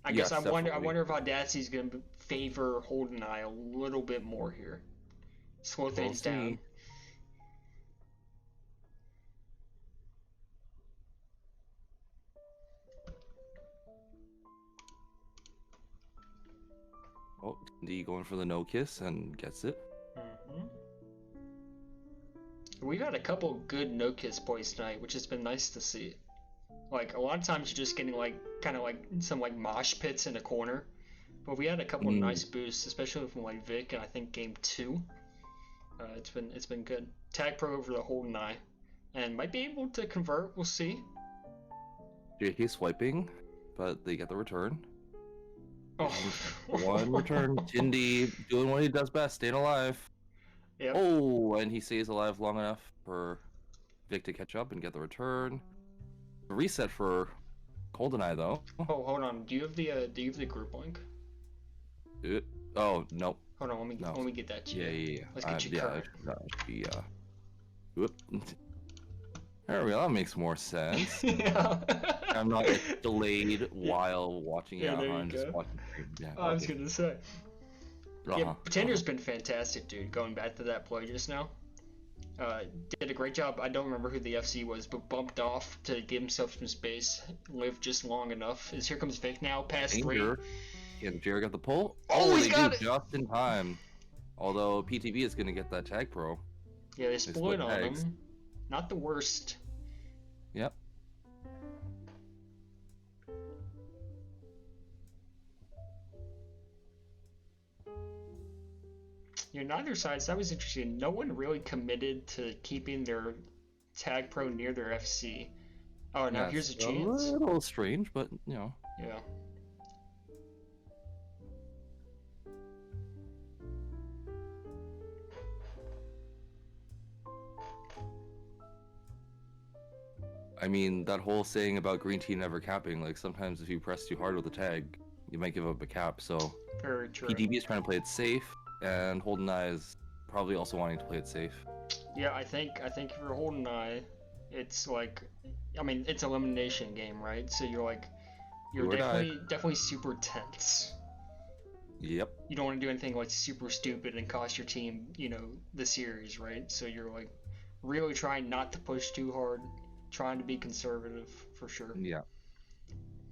I guess I wonder if Audacity's going to favor Holdineye a little bit more here. Slow things down. Oh, D going for the no kiss and gets it. We've had a couple good no kiss points tonight, which has been nice to see. Like, a lot of times you're just getting kind of like some like mosh pits in a corner, but we had a couple of nice boosts, especially from like Vic, and I think game 2. It's been good. Tag Pro over the Holdineye, and might be able to convert. We'll see. JK swiping, but they get the return. Oh, one return. Tindy doing what he does best, staying alive. Yep. Oh, and he stays alive long enough for Vic to catch up and get the return. The reset for Holdineye though. Oh, hold on. Do you have the group link? Oh no. Hold on, let me get that to you. Yeah. Let's get you current. Whoop. There we go. That makes more sense. Yeah. I'm not delayed while watching there you and just go. watching. Yeah, I was gonna say. Yeah, Pretender's been fantastic, dude. Going back to that play just now, did a great job. I don't remember who the FC was, but bumped off to give himself some space, lived just long enough. Here comes Vic now, past 3. Yeah, Jared got the pull. Oh, he's got it just in time. Although PTB is gonna get that Tag Pro. Yeah, they split on him. Not the worst. Yep. Yeah, neither side. So that was interesting. No one really committed to keeping their Tag Pro near their FC. Oh, now here's a chance. A little strange, but you know. Yeah. I mean, that whole saying about green team never capping, like sometimes if you press too hard with a tag, you might give up a cap. So Very true. PTB is trying to play it safe, and Holdineye is probably also wanting to play it safe. Yeah, I think if you're Holdineye, it's like, I mean, it's an elimination game, right? So you're definitely super tense. Yep. You don't want to do anything like super stupid and cost your team, the series, right? So you're like really trying not to push too hard, trying to be conservative for sure. Yeah.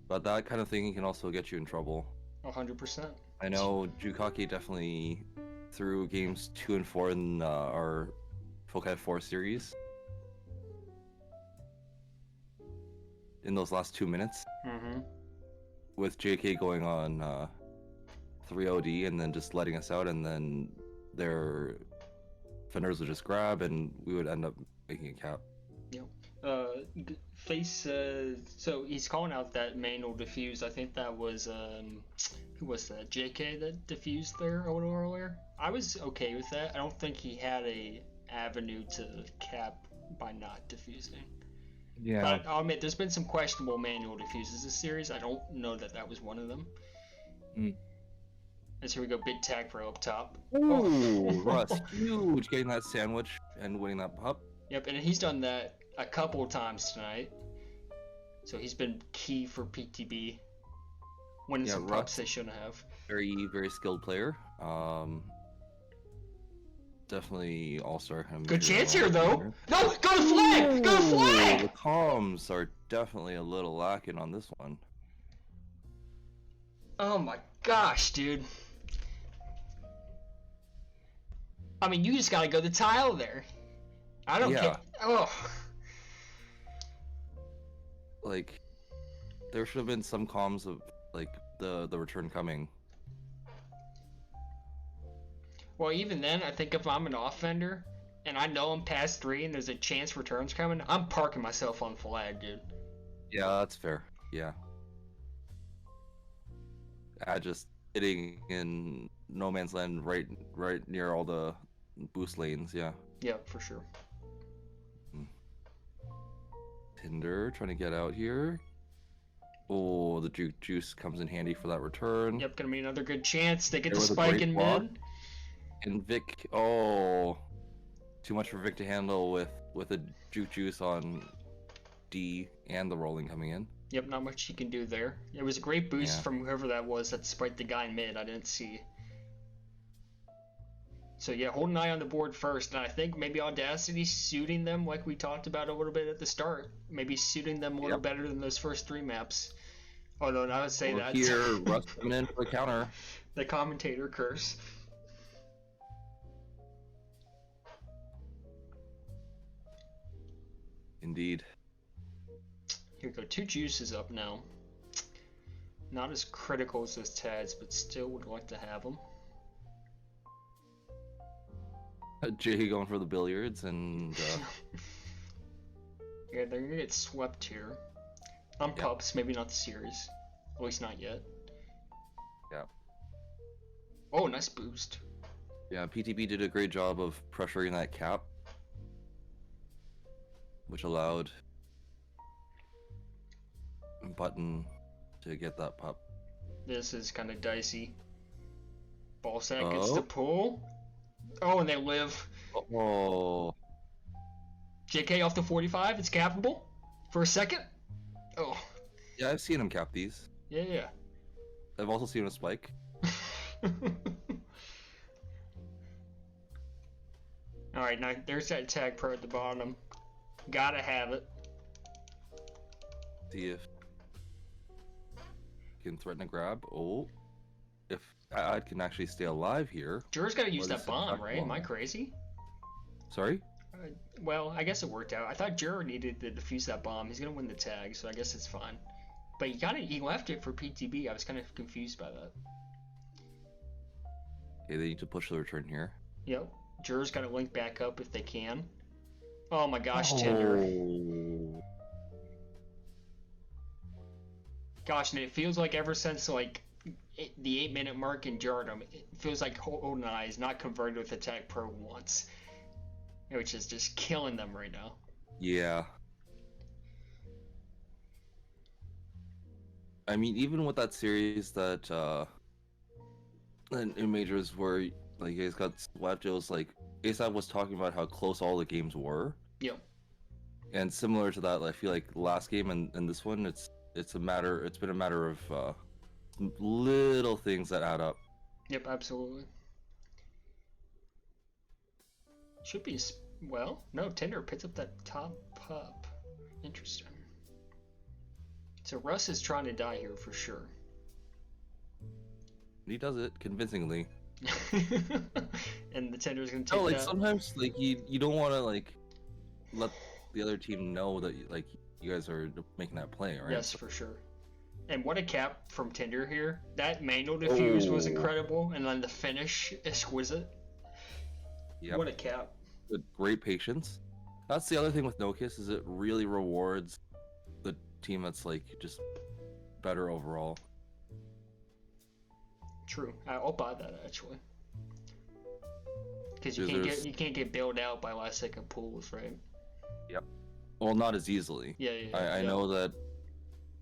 But that kind of thing can also get you in trouble. 100%. I know Jukaki definitely threw games 2 and 4 in our Fokai 4 series. In those last 2 minutes. Mm-hmm. With JK going on 3OD and then just letting us out, and then their defenders would just grab and we would end up making a cap. Yep. Face, so he's calling out that manual diffuse. I think that was, who was that? JK that diffused there a little earlier? I was okay with that. I don't think he had a avenue to cap by not diffusing. Yeah. But I'll admit, there's been some questionable manual diffuses this series. I don't know that was one of them. And so we go, big Tag Pro up top. Ooh, Russ, huge, getting that sandwich and winning that pup. Yep, and he's done that a couple of times tonight. So he's been key for PTB. Winning some pups they shouldn't have. Very, very skilled player. Definitely all-star. Good chance here, though. No, go to flag! Go to flag! The comms are definitely a little lacking on this one. Oh my gosh, dude. I mean, you just gotta go to tile there. I don't care. Oh. Like, there should have been some comms of, like, the return coming. Well, even then, I think if I'm an offender and I know I'm past 3 and there's a chance return's coming, I'm parking myself on flag, dude. Yeah, that's fair. Yeah. Just hitting in no man's land right near all the boost lanes, yeah. Yeah, for sure. Tinder trying to get out here. Oh, the juice comes in handy for that return. Yep, gonna be another good chance. They get the spike in mid. And Vic, oh, too much for Vic to handle with a juice on D and the rolling coming in. Yep, not much he can do there. It was a great boost from whoever that was that spiked the guy in mid. I didn't see. So yeah, Holdineye on the board first, and I think maybe Audacity suiting them like we talked about a little bit at the start. Maybe suiting them a little better than those first 3 maps. Oh no, I would say that. Here, Russ coming in for a counter. The commentator curse. Indeed. Here we go, 2 juices up now. Not as critical as those tags, but still would like to have them. Jay going for the billiards and yeah, they're gonna get swept here. On pups, maybe not the series. At least not yet. Yeah. Oh, nice boost. Yeah, PTB did a great job of pressuring that cap, which allowed Button to get that pup. This is kind of dicey. Ballsack gets the pull. Oh, and they live. Oh. JK off the 45. It's capable for a second. Oh. Yeah, I've seen him cap these. Yeah. I've also seen him spike. Alright, now there's that tag pro at the bottom. Gotta have it. See if he can threaten a grab. Oh. If I can actually stay alive here. Jur's gotta use that bomb, right? Am I crazy? Sorry? Well, I guess it worked out. I thought Jur needed to defuse that bomb. He's gonna win the tag, so I guess it's fine. But he left it for PTB. I was kind of confused by that. Okay, they need to push the return here. Yep. Jur's gotta link back up if they can. Oh my gosh, Tinder. Gosh, and it feels like ever since like the 8-minute mark in Jardum, it feels like Holdineye is not converted with Attack Pro once, which is just killing them right now. Yeah. I mean, even with that series that in majors where like you guys got swept, it was like ASAP was talking about how close all the games were. Yep. And similar to that, I feel like last game and this one, it's been a matter of little things that add up. Yep, absolutely. Should be, well, no, Tinder picks up that top pup. Interesting. So Russ is trying to die here for sure. He does it convincingly. And the Tinder's gonna take like that. Sometimes like you don't want to like let the other team know that like you guys are making that play, right? Yes, for sure. And what a cap from Tinder here. That manual defuse was incredible, and then the finish, exquisite. Yeah. What a cap. With great patience. That's the other thing with No Kiss, is it really rewards the team that's like just better overall. True. I'll buy that actually. Because you can't get bailed out by last second pulls, right? Yep. Well, not as easily. Yeah. I know that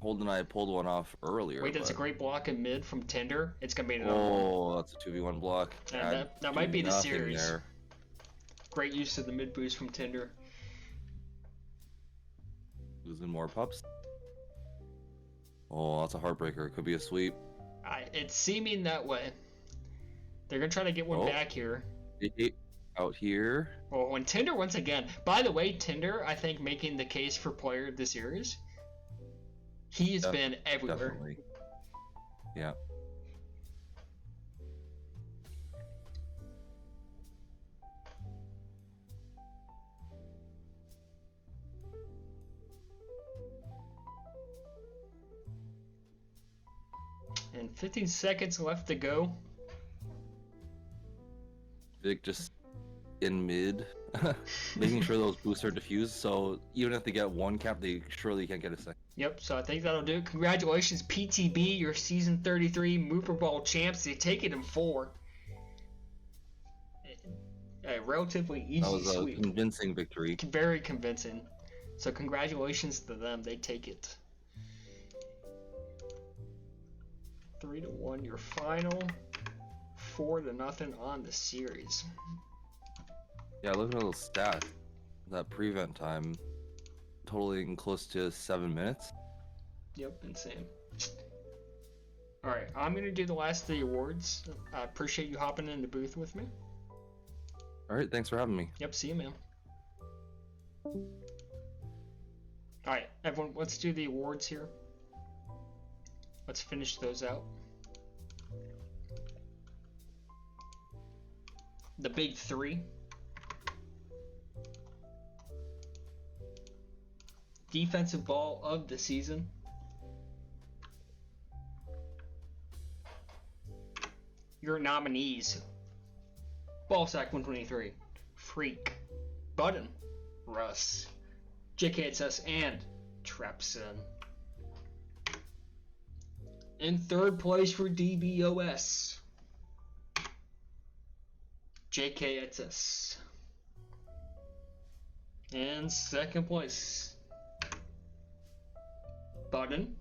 Holdineye pulled one off earlier. Wait, that's a great block in mid from Tinder. It's gonna be another one. That's a 2v1 block. That might be the series. There. Great use of the mid boost from Tinder. Losing more pups. Oh, that's a heartbreaker. It could be a sweep. It's seeming that way. They're gonna try to get one back here. Out here. Well, when Tinder once again. By the way, Tinder, I think, making the case for player of the series. He's been everywhere. Definitely. Yeah. And 15 seconds left to go. Vic just in mid, making sure those boosts are diffused. So even if they get one cap, they surely can't get a second. Yep, so I think that'll do it. Congratulations, PTB, your Season 33 Muperball champs. They take it in 4. A relatively easy That was a sweep. convincing victory. Very convincing. So congratulations to them. They take it. 3-1 your final. 4-0 on the series. Yeah, look at those stats. That prevent time totaling close to 7 minutes. Yep, insane. Alright, I'm going to do the last of the awards. I appreciate you hopping in the booth with me. Alright, thanks for having me. Yep, see you, man. Alright, everyone, let's do the awards here. Let's finish those out. The big 3. Defensive ball of the season. Your nominees. Ballsack 123. Freak. Button. Russ. JKHS and Trapson. In third place for DBOS. JKHS. And second place. Button.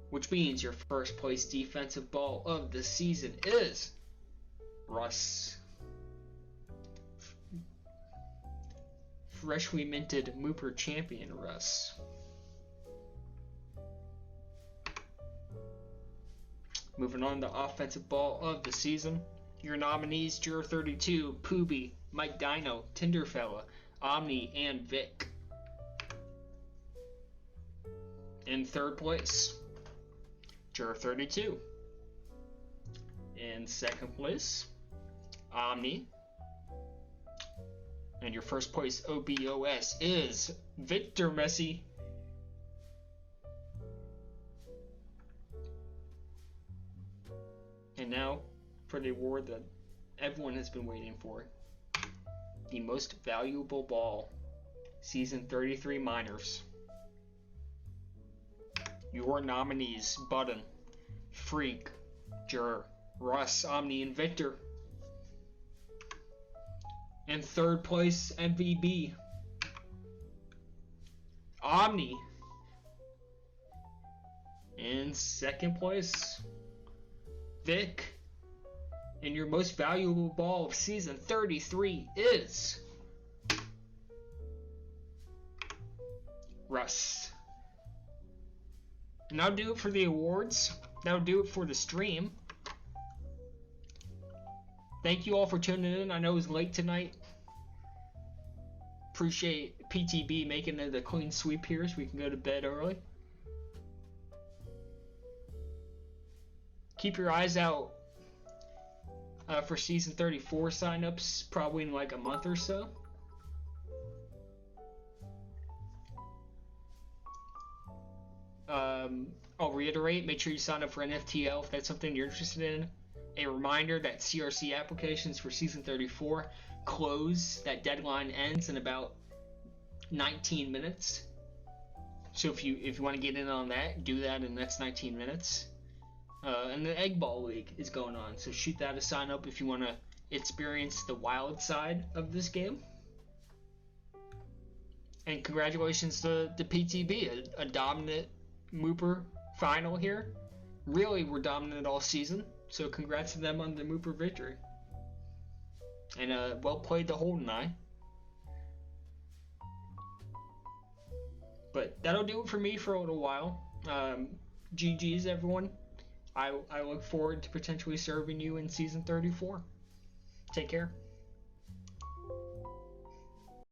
Which means your first place defensive ball of the season is Russ. Freshly minted Mooper champion Russ. Moving on to offensive ball of the season. Your nominees, Juror 32, Pooby, Mike Dino, Tinderfella, Omni, and Vic. In third place, Juror 32. In second place, Omni. And your first place OBOS is Victor Messi. And now for the award that everyone has been waiting for. The most valuable ball. Season 33 Minors. Your nominees, Button, Freak, Juror, Russ, Omni, and Victor. In third place, MVB, Omni. In second place, Vic. And your most valuable ball of season 33 is Russ. And that'll do it for the awards. That'll do it for the stream. Thank you all for tuning in. I know it was late tonight. Appreciate PTB making it a clean sweep here so we can go to bed early. Keep your eyes out for season 34 signups, probably in like a month or so. I'll reiterate, make sure you sign up for NFTL if that's something you're interested in. A reminder that CRC applications for season 34 close. That deadline ends in about 19 minutes. So if you want to get in on that, do that in the next 19 minutes. And the Egg Ball League is going on, so shoot that to sign up if you want to experience the wild side of this game. And congratulations to PTB, a dominant Mooper final here. Really, we're dominant all season, so congrats to them on the Mooper victory. And well played to Holdineye. But that'll do it for me for a little while. GG's, everyone. I look forward to potentially serving you in season 34. Take care.